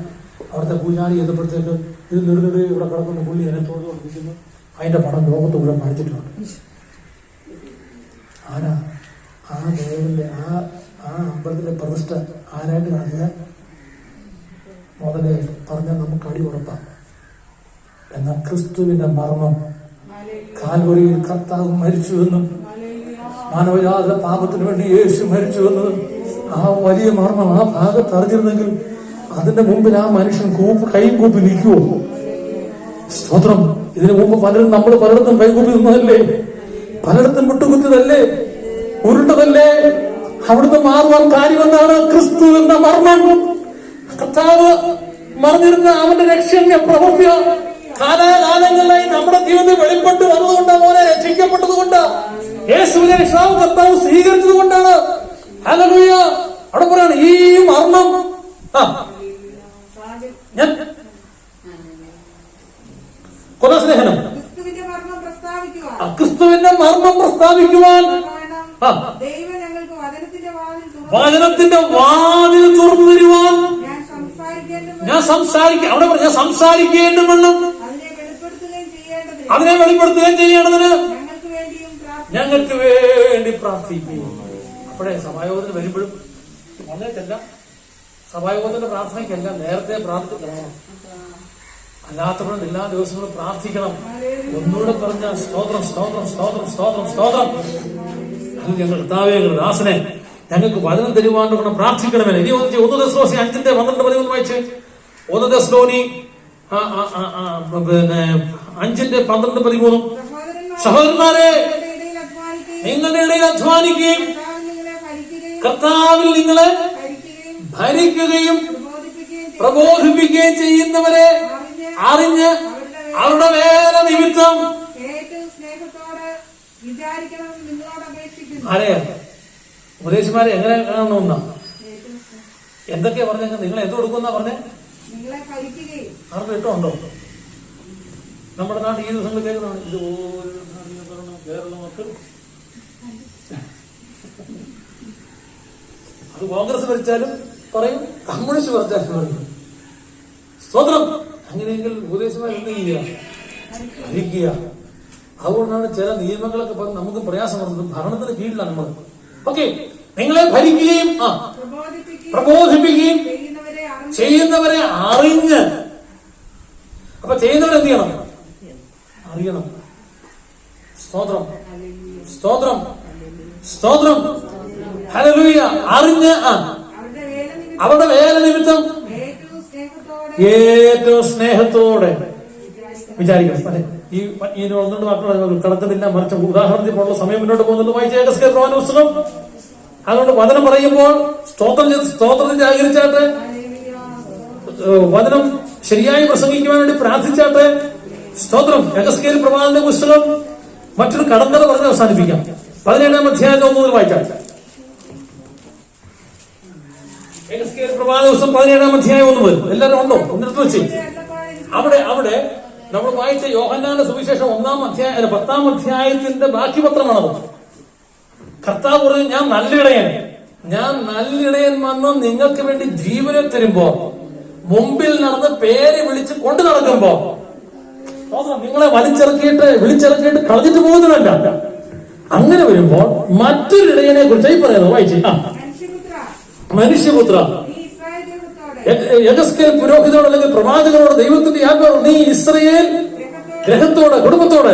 അവിടുത്തെ പൂജാരി ചെയ്തപ്പോഴത്തേക്ക് ഇത് നെടുനെടു ഇവിടെ കിടക്കുന്ന പുള്ളി എന്നെ തോന്നുകൊണ്ടിരിക്കുന്നു. അതിന്റെ പടം ലോകത്ത് മുഴുവൻ കാണിച്ചിട്ടുണ്ട്. ആരാ? ആ ദേവന്റെ ആ അമ്പലത്തിലെ പ്രതിഷ്ഠ ആരായിട്ട് കാണില്ല മുതലേ പറഞ്ഞാൽ നമുക്ക് അടി ഉറപ്പാണ്. എന്നാൽ ക്രിസ്തുവിന്റെ മർമ്മം കാൽവരിയിൽ കർത്താവ് മരിച്ചുവെന്നും മാനവജാത പാപത്തിന് വേണ്ടി യേശു മരിച്ചുവെന്ന് ആ വലിയ മർമ്മം ആ ഭാഗത്ത് അറിഞ്ഞിരുന്നെങ്കിൽ അതിന്റെ മുമ്പിൽ ആ മനുഷ്യൻ കൈയും കൂപ്പി നിൽക്കുവോ? സ്തോത്രം. ഇതിനു മുമ്പ് നമ്മൾ പലയിടത്തും കൈകൂപ്പി നിന്നതല്ലേ, പലയിടത്തും വിട്ടുകുത്തിയതല്ലേ, ഉരുണ്ടതല്ലേ. അവിടുന്ന് മാറുവാൻ കാര്യമെന്താണ്? ക്രിസ്തു എന്ന മർമ്മം. കർത്താവ് മറിഞ്ഞിരുന്ന അവന്റെ രക്ഷണ്യ പ്രവൃത്തി കാലാകാലങ്ങളായി നമ്മുടെ ജീവിതത്തിൽ വെളിപ്പെട്ട് വന്നതുകൊണ്ട്, മോനെ രക്ഷിക്കപ്പെട്ടതുകൊണ്ട്, യേശുവിനെ രക്ഷാവ് കർത്താവ് സ്വീകരിച്ചത് കൊണ്ടാണ്. ഹല്ലേലൂയ. അവിടെ പറയാണ് ഈ മർമ്മം ഞാൻ കൊലസ്നേഹനം ക്രിസ്തുവിന്റെ മർമ്മം പ്രസ്താവിക്കുവാൻ വചനത്തിന്റെ വാതിൽ തുറന്നു തരുവാൻ ഞാൻ സംസാരിക്കാം. അവിടെ ഞാൻ സംസാരിക്കേണ്ടുമെന്നും അതിനെ വെളിപ്പെടുത്തുകയും ചെയ്യേണ്ടതിന് ഞങ്ങൾക്ക് വേണ്ടി പ്രാർത്ഥിക്കും. അപ്പോഴേ സഭായോഗത്തിന് വരുമ്പോഴും വന്നിട്ടല്ല, സഭായോഗത്തിന്റെ പ്രാർത്ഥനയ്ക്കല്ല, നേരത്തെ പ്രാർത്ഥിക്കണം. അല്ലാത്തപ്പോഴും എല്ലാ ദിവസങ്ങളും പ്രാർത്ഥിക്കണം. ഒന്നുകൂടെ പറഞ്ഞ സ്തോത്രം സ്തോത്രം സ്തോത്രം സ്തോത്രം സ്തോത്രം. അത് ഞങ്ങൾ കർത്താവേ, ദാസനെ ഞങ്ങൾക്ക് വചനം തരുവാൻ കൊണ്ട് പ്രാർത്ഥിക്കണമേ. ഇനി 1 തെസ്സലോനി 5:12 വായിച്ച്. 1 തെസ്സലോനി 5:12-13. സഹോദരന്മാരെ, നിങ്ങളുടെ ഇടയിൽ അധ്വാനിക്കുകയും കർത്താവിൽ നിങ്ങളെ ഭരിക്കുകയും പ്രബോധിപ്പിക്കുകയും ചെയ്യുന്നവരെ അറിഞ്ഞ് അവരുടെ വേല നിമിത്തം ആരെയാ ഉപദേശിമാരെ എങ്ങനെ കാണണമെന്ന എന്തൊക്കെയാ പറഞ്ഞ? നിങ്ങൾ എന്ത് കൊടുക്കുന്ന പറഞ്ഞേ? ആർക്കും ഇഷ്ടമുണ്ടോ? നമ്മുടെ നാട്ടിൽ ഈ ദിവസങ്ങൾ കേൾക്കുന്നതാണ് ഇതുപോലെ കേരള മക്കൾ. അത് കോൺഗ്രസ് ഭരിച്ചാലും പറയും, കമ്മ്യൂണിസ്റ്റ് ഭരിച്ചാലും പറയും. സ്തോത്രം. അങ്ങനെയെങ്കിൽ ഉപദേശിമാർ എന്ത് ചെയ്യുക? ഭരിക്കുക. അതുകൊണ്ടാണ് ചില നിയമങ്ങളൊക്കെ പറഞ്ഞ് നമുക്ക് പ്രയാസം വരുന്നത്. ഭരണത്തിന് കീഴിലാണ് നമ്മൾ. ഓക്കെ, നിങ്ങളെ ഭരിക്കുകയും പ്രബോധിപ്പിക്കുകയും ചെയ്യുന്നവരെ അറിഞ്ഞ്. അപ്പൊ ചെയ്യുന്നവരെന്ത് ചെയ്യണം? അറിയണം. സ്തോത്രം സ്തോത്രം സ്തോത്രം. ഹല്ലേലൂയ. അറിഞ്ഞ് അവരുടെ വേല നിമിത്തം ഏറ്റവും സ്നേഹത്തോടെ വിചാരിക്കണം. അല്ലെ, ഈ ഒന്നുകൊണ്ട് മക്കൾ കടക്കുന്നില്ല, മറിച്ച് ഉദാഹരണത്തിൽ പോലുള്ള സമയം മുന്നോട്ട് പോകുന്നത് വായിച്ച ഏകസ്കേൽ പ്രവാചക പുസ്തകം. അതുകൊണ്ട് വചനം പറയുമ്പോൾ സ്തോത്രത്തിൽ ജാഗരിച്ചാട്ടെ, വചനം ശരിയായി പ്രസംഗിക്കുവാൻ വേണ്ടി പ്രാർത്ഥിച്ചാട്ടെ. സ്തോത്രം. ഏകസ്കേൽ പ്രവാചക പുസ്തകം മറ്റൊരു കടങ്കഥ പറഞ്ഞ് അവസാനിപ്പിക്കാം. 17-ാം അധ്യായം 1 മുതൽ വായിച്ചാട്ടെ. ഏകസ്കേൽ പ്രവാചക പുസ്തകം 17-ാം അധ്യായം 1 മുതൽ. എല്ലാവരും ഉണ്ടോ? ഒന്നിടത്ത് വെച്ച് അവിടെ നമ്മൾ വായിച്ച യോഹന്നാന്റെ സുവിശേഷം 10-ാം അധ്യായത്തിന്റെ ബാക്കി പത്രമാണത്. കർത്താവ് പറഞ്ഞു, ഞാൻ നല്ലിടയൻ വന്ന് നിങ്ങൾക്ക് വേണ്ടി ജീവനെ തരുമ്പോ, മുമ്പിൽ നടന്ന് പേര് വിളിച്ച് കൊണ്ടു നടക്കുമ്പോ, നിങ്ങളെ വിളിച്ചിറക്കിയിട്ട് കളഞ്ഞിട്ട് പോകുന്നതല്ല. അങ്ങനെ വരുമ്പോൾ മറ്റൊരു ഇടയനെ കുറിച്ച് ഈ പറയുന്നത് വായിച്ചു. മനുഷ്യപുത്ര, യഗസ്കേൽ പുരോഹിതനോട് അല്ലെങ്കിൽ പ്രവാചകനോട് ദൈവത്തിന്റെ ആത്മാവ്, നീ ഇസ്രായേൽ ഗ്രഹത്തോട് കുടുംബത്തോട്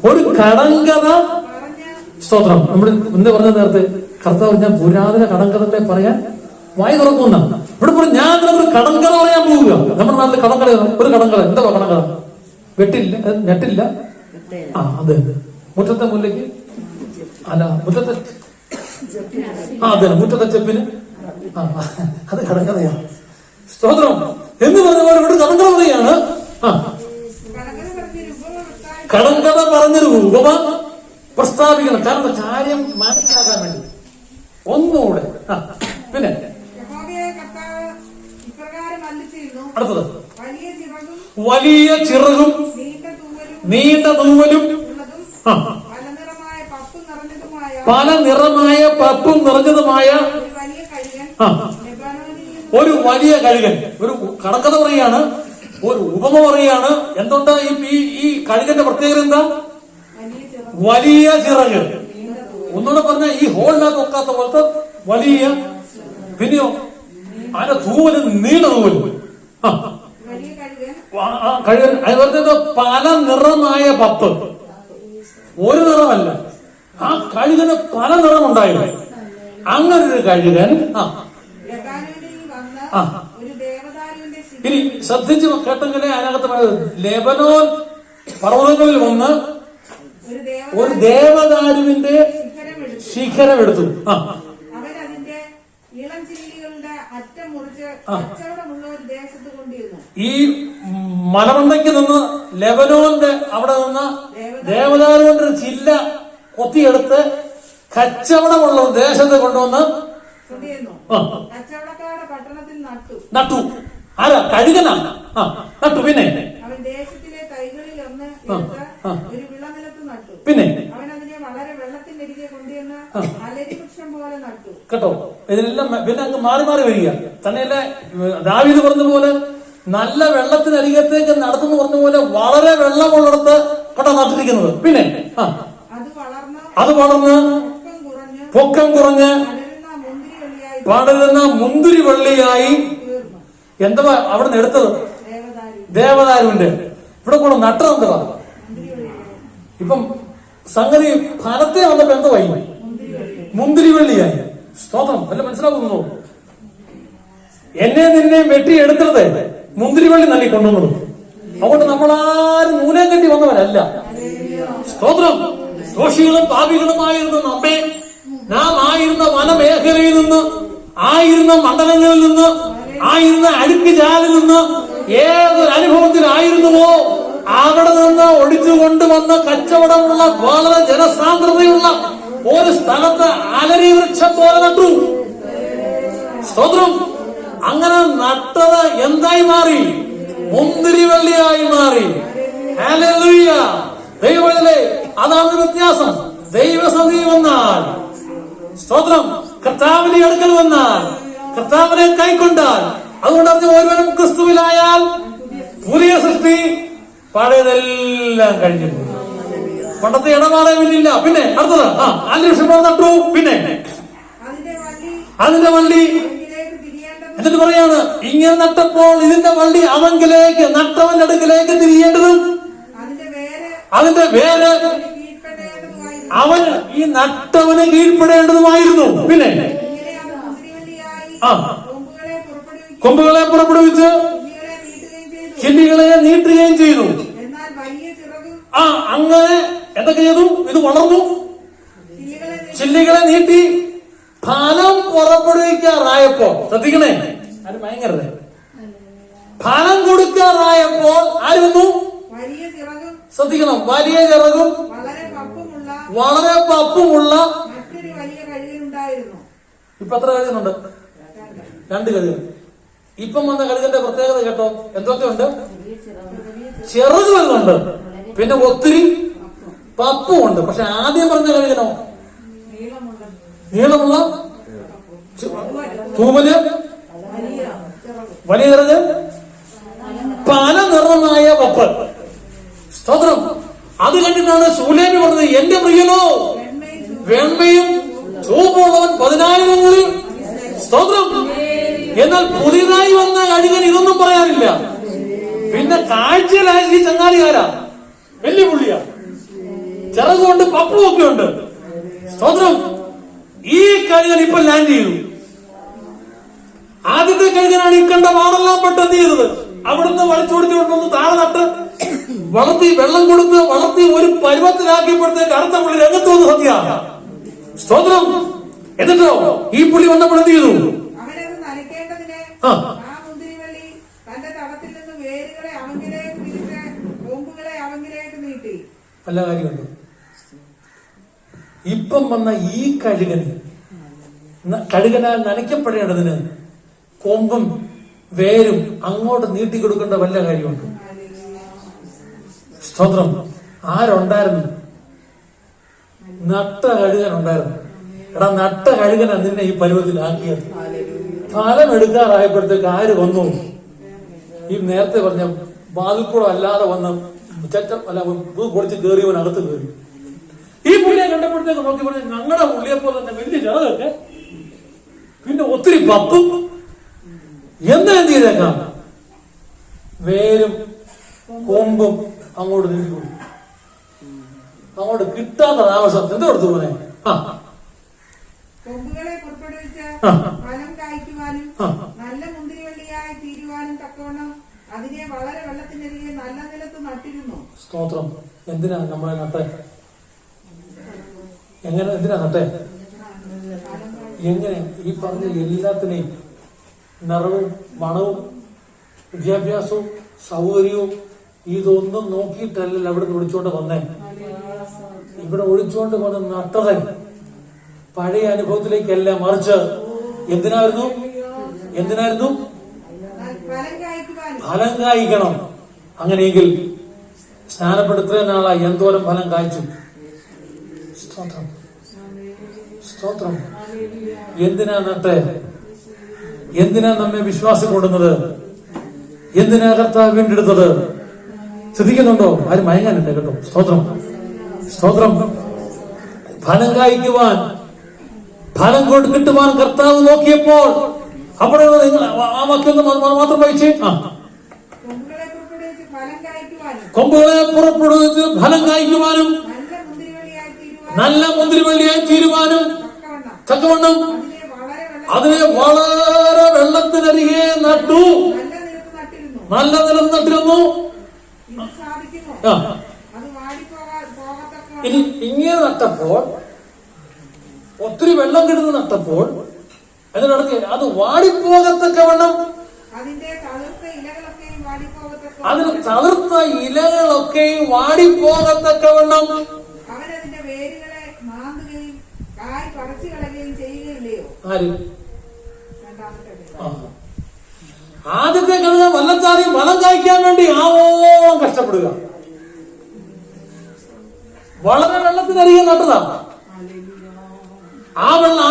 ഒരു കടങ്കഥ. സ്തോത്രം. നമ്മൾ എന്താ പറഞ്ഞ നേരത്തെ? കർത്താവ് ഞാൻ പുരാതന കടങ്കഥകളെ പറയാൻ വായി തുറക്കുന്ന. ഇവിടെ പറഞ്ഞു ഞാൻ ഒരു കടങ്കഥ പറയാൻ പോവുക. നമ്മുടെ നാട്ടിൽ കടങ്കഥ, ഒരു കടങ്കഥ. എന്താ കടങ്കഥ? ഞെട്ടില്ല. അതെ, മുറ്റത്തെ മുല്ലയ്ക്ക് അല്ല, മുറ്റത്തെ ചെപ്പിന്. അത് കടങ്കഥയാണ്. സ്തോത്രം. എന്ന് പറഞ്ഞ പോലെ ഇവിടെ കടങ്കഥ പറയാണ്. കടങ്കഥ പറഞ്ഞൊരു ഉപമ പ്രസ്താവിക്കണം. കാരണം കാര്യം മനസ്സിലാക്കാൻ വേണ്ടി ഒന്നുകൂടെ. പിന്നെ അടുത്തത്, വലിയ ചിറകും നീണ്ട തൂവലും പല നിറമായ പപ്പും നിറഞ്ഞതുമായ ഒരു വലിയ കഴുകൻ. ഒരു കടങ്കഥ പറയാണ്, ഒരു ഉപമ പറയാണ്. എന്തുണ്ടാ ഈ കഴുകന്റെ പ്രത്യേകത എന്താ? വലിയ ചിറക്. ഒന്നുകൂടെ പറഞ്ഞ ഈ ഹോളിനകത്ത് ഒക്കാത്ത പോലത്തെ വലിയ. പിന്നെയോ അതിന്റെ തൂവലും നീണ്ട തൂവലും. കഴുകൻ അതുപോലെ പല നിറമായ പപ്പ്, ഒരു നിറമല്ല, ആ കഴുകന് പല നിറമുണ്ടായിരുന്നു. അങ്ങനെ ഒരു കഴുകൻ ഇനി ശ്രദ്ധിച്ച് കേട്ടെങ്കിലേ അതിനകത്ത് പറയുന്നത് ലെബനോൻ പർവ്വതങ്ങളിൽ വന്ന് ഒരു ദേവദാരുവിന്റെ ശിഖരം എടുത്തു. ഈ മലമണ്ടയ്ക്ക് നിന്ന് ലെബനോന്റെ അവിടെ നിന്ന് ദേവദാരുവിന്റെ ഒരു ചില്ല കൊത്തിയെടുത്ത് കച്ചവടമുള്ള ദേശത്ത് കൊണ്ടുവന്ന് നട്ടു. ആരാ? കഴുകനാ. നട്ടു. പിന്നെ അവൻ ദേശത്തിലെ തൈകളിൽ ഒന്ന് ഒരു വിളനിലത്ത് നട്ടു. പിന്നെ അവൻ അതിനെ വളരെ വെള്ളത്തിനരികെ കൊണ്ടുവന്ന് അലരി വൃക്ഷം പോലെ നട്ടു. കേട്ടോ, ഇതിനെല്ലാം പിന്നെ അങ്ങ് മാറി മാറി വരിക. തന്നെയല്ല ദാവീദ് പറഞ്ഞ പോലെ നല്ല വെള്ളത്തിനരികത്തേക്ക് നടത്തുന്നു പറഞ്ഞ പോലെ വളരെ വെള്ളമുള്ളിടത്ത് കേട്ടോ നട്ടിരിക്കുന്നത്. പിന്നെ അത് വളർന്ന് പൊക്കം കുറഞ്ഞ് പടരുന്ന മുന്തിരി വള്ളിയായി. എന്താ അവിടെ നിന്ന് എടുത്തത്? ദേവദാരുവിന്റെ. ഇവിടെ കൂടെ നട്ടതെന്താ? ഇപ്പം സംഗതി ഫലത്തെ വന്നപ്പോ എന്തുവായി? മുന്തിരി വള്ളിയായി. സ്തോത്രം. അല്ല മനസ്സിലാക്കുന്നു? എന്നെ നിന്നെ വെട്ടിയെടുത്തത് മുന്തിരിവള്ളി നൽകി കൊണ്ടുവന്നത്. അതുകൊണ്ട് നമ്മളാരും നൂനം കെട്ടി വന്നവരല്ല. സ്തോത്രം. ദോഷികളും പാപികളുമായിരുന്ന നമ്മെ നാം ആയിരുന്ന വനമേഖലയിൽ നിന്ന്, ആയിരുന്ന മണ്ഡലങ്ങളിൽ നിന്ന്, ആയിരുന്ന അടുക്ക് ജാലിൽ നിന്ന് ഏതൊരു അനുഭവത്തിലായിരുന്നുവോ അവിടെ നിന്ന് ഒടിച്ചു കൊണ്ടുവന്ന കച്ചവടമുള്ള വളരെ ജനസാന്ദ്രതയുള്ള ഒരു സ്ഥലത്ത് അലരി വൃക്ഷം പോലെ നട്ടു. സ്തോത്രം. അങ്ങനെ നട്ടത് എന്തായി മാറി? മുന്തിരിവള്ളിയായി മാറി. ഹല്ലേലൂയ. ദൈവമേ, അതാണ് വ്യത്യാസം. ദൈവസന്നിധി വന്നാൽ, സ്തോത്രം, കർത്താവിന്റെ അടുക്കൽ വന്നാൽ, കർത്താവിനെ കൈക്കൊണ്ടാൽ, അതുകൊണ്ട് ഒരുവനും ക്രിസ്തുവിലായാൽ പുതിയ സൃഷ്ടി, പഴയതെല്ലാം കഴിഞ്ഞു. പണ്ടത്തെ ഇടപാടില്ല. പിന്നെ അടുത്തത് അന്വേഷണം നട്ടു. പിന്നെ അതിന്റെ വള്ളി എന്നിട്ട് പറയാണ്, ഇങ്ങനെ നട്ടപ്പോൾ ഇതിന്റെ വള്ളി അവങ്കിലേക്ക്, നട്ടവന്റെ അടുക്കിലേക്ക് തിരിയേണ്ടതും അതിന്റെ വേര് അവൻ ഈ നട്ടവന് കീഴ്പ്പെടേണ്ടതുമായിരുന്നു. പിന്നെ കൊമ്പുകളെ പുറപ്പെടുവിച്ച് ചില്ലികളെ നീട്ടുകയും ചെയ്തു. അങ്ങനെ എന്തൊക്കെ ചെയ്തു? ഇത് വളർന്നു, ചില്ലികളെ നീട്ടി ഫലം പുറപ്പെടുവിക്കാറായപ്പോ, ശ്രദ്ധിക്കണേ, അത് ഭയങ്കര ഫലം കൊടുക്കാറായപ്പോൾ ആര് വന്നു? ശ്രദ്ധിക്കണം, വലിയ ചിറകും വളരെ പപ്പുമുള്ള ഇപ്പൊ എത്ര കഴുകുന്നുണ്ട്? 2 കഴുകൻ. ഇപ്പം വന്ന കഴുകന്റെ പ്രത്യേകത കേട്ടോ, എന്തൊക്കെയുണ്ട്? ചിറക് വരുന്നുണ്ട്, പിന്നെ ഒത്തിരി പപ്പുമുണ്ട്. പക്ഷെ ആദ്യം പറഞ്ഞ കഴുകനോ നീളമുള്ള തൂവല്, വലിയ ചിറക്, പല നിറമായ പപ്പ്. സ്തോത്രം. അത് കണ്ടിട്ടാണ് ശൂലേമി പറഞ്ഞത്, എന്റെ പ്രിയനോ വെണ്മയും ചുവപ്പുള്ളവൻ 10,000 സ്തോത്രം. എന്നാൽ പുതിയതായി വന്ന കഴുകൻ ഇതൊന്നും പറയാനില്ല. പിന്നെ കാഴ്ചയിലായ ഈ ചങ്ങാതികാരാ, വലിയ പുള്ളിയാ, ചിറകുകൊണ്ട് പപ്പും ഒക്കെ ഉണ്ട്. സ്തോത്രം. ഈ കഴുകൻ ഇപ്പൊ ലാൻഡ് ചെയ്തു. ആദ്യത്തെ കഴുകനാണ് ഈ കണ്ട വാടെല്ലാം പെട്ടെന്ന് ചെയ്തത്. അവിടുന്ന് വലിച്ചോടിച്ചുകൊണ്ടൊന്ന് താഴെ നട്ട് വളർത്തി, വെള്ളം കൊടുത്ത് വളർത്തി ഒരു പരുവത്തിലാക്കിയപ്പോഴത്തേക്ക് അടുത്ത പുള്ളി രംഗത്ത് വന്ന് സത്യ. സ്തോത്രം. എന്നിട്ടോ ഈ പുള്ളി വന്നപ്പോൾ എന്ത് ചെയ്തു? നല്ല കാര്യമുണ്ട്. ഇപ്പം വന്ന ഈ കഴുകനാൽ നനയ്ക്കപ്പെടേണ്ടതിന് കൊമ്പും വേരും അങ്ങോട്ട് നീട്ടിക്കൊടുക്കേണ്ട വല്ല കാര്യമുണ്ട്. സ്തോത്രം. ആരുണ്ടായിരുന്നു? നട്ട കഴുകനുണ്ടായിരുന്നു. എടാ, നട്ട കഴുകനാ നിന്നെ ഈ പരുവത്തിലാക്കിയത്. ഫലം എടുക്കാറായപ്പോഴത്തേക്ക് ആര് വന്നു? ഈ നേരത്തെ പറഞ്ഞ വാതിൽക്കൂടെ അല്ലാതെ വന്ന് പൊളിച്ച് കയറിയവൻ അകത്ത് കയറി. ഈ പുള്ളിയെ കണ്ടപ്പോഴത്തേക്ക് നോക്കി പറഞ്ഞ ഞങ്ങളുടെ പുള്ളിയെപ്പോലെ തന്നെ വലിയ ചിറകൊക്കെ, പിന്നെ ഒത്തിരി പപ്പും. എന്താ എന്ത് ചെയ്തേക്കാം? വേരും കൊമ്പും അങ്ങോട്ട് നീട്ടിക്കൊടുത്തു. അങ്ങോട്ട് കിട്ടാത്ത താമസം എന്താ കൊടുത്തു പോലെ കൊമ്പുകളെ പുറപ്പെടുവിച്ച് ഫലം കായ്ക്കുവാനും നല്ല മുന്തിരിവള്ളിയായി തീരുവാനും തക്കവണ്ണം അതിനെ വളരെ വെള്ളത്തിനരികെ നല്ല നിലത്ത് നട്ടിരുന്നു. സ്തോത്രം. എന്തിനാ നമ്മളെ നട്ടെ? എന്തിനാ നട്ടെ? എങ്ങനെ? ഈ പറഞ്ഞ എല്ലാത്തിനെയും നിറവും മണവും വിദ്യാഭ്യാസവും സൗകര്യവും ഇതൊന്നും നോക്കിയിട്ടല്ല അവിടെ വിളിച്ചോണ്ട് വന്നേ. ഇവിടെ ഒഴിച്ചോണ്ട് വന്ന് നട്ടത് പഴയ അനുഭവത്തിലേക്കല്ല, മറിച്ച് എന്തിനായിരുന്നു? ഫലം കായ്ക്കണം. അങ്ങനെയെങ്കിൽ സ്നാനപ്പെടുത്തുന്ന നാളായി എന്തോരം ഫലം കായ്ച്ചു. സ്തോത്രം, സ്തോത്രം. എന്തിനാ നട്ടെ? എന്തിനാ നമ്മെ വിശ്വാസം കൊടുക്കുന്നത്? എന്തിനാ കർത്താവ് വീണ്ടെടുത്തത്? ശ്രദ്ധിക്കുന്നുണ്ടോ? ആരും മയങ്ങാനുണ്ട് കേട്ടോ. സ്തോത്രം, സ്തോത്രം. ഫലം കായ്ക്കുവാൻ, ഫലം കിട്ടുവാൻ കർത്താവ് നോക്കിയപ്പോൾ അവിടെ നിങ്ങൾ ആ വാക്യം മാത്രം വായിച്ചേ. കൊമ്പുകളെ പുറപ്പെടുവിച്ച് ഫലം കായ്ക്കുവാനും നല്ല മുന്തിരിവള്ളിയായി തീരുവാനും തക്കവണ്ണം അതിനെ വളരെ വെള്ളത്തിനരികെ നട്ടു, നല്ല നിലം നട്ടിരുന്നു. ഇങ്ങനെ നട്ടപ്പോൾ, ഒത്തിരി വെള്ളം കിടന്ന് നട്ടപ്പോൾ എന്നിട്ട് അത് വാടിപ്പോകത്തക്കവണ്ണം, അതിന് തളിർത്ത ഇലകളൊക്കെയും വാടിപ്പോകത്തക്കവണ്ണം അവനതിന്റെ വേരുകളെ മാന്തുകയും കായ് പറിച്ചു കളയുകയും ചെയ്യുകയില്ലയോ? ആദ്യത്തെ കഴുത വല്ലച്ചാറി ഫലം കായ്ക്കാൻ വേണ്ടി ആവോളം കഷ്ടപ്പെടുക. വളരെ വെള്ളത്തിനരികെ നട്ടതാ. ആ വെള്ളം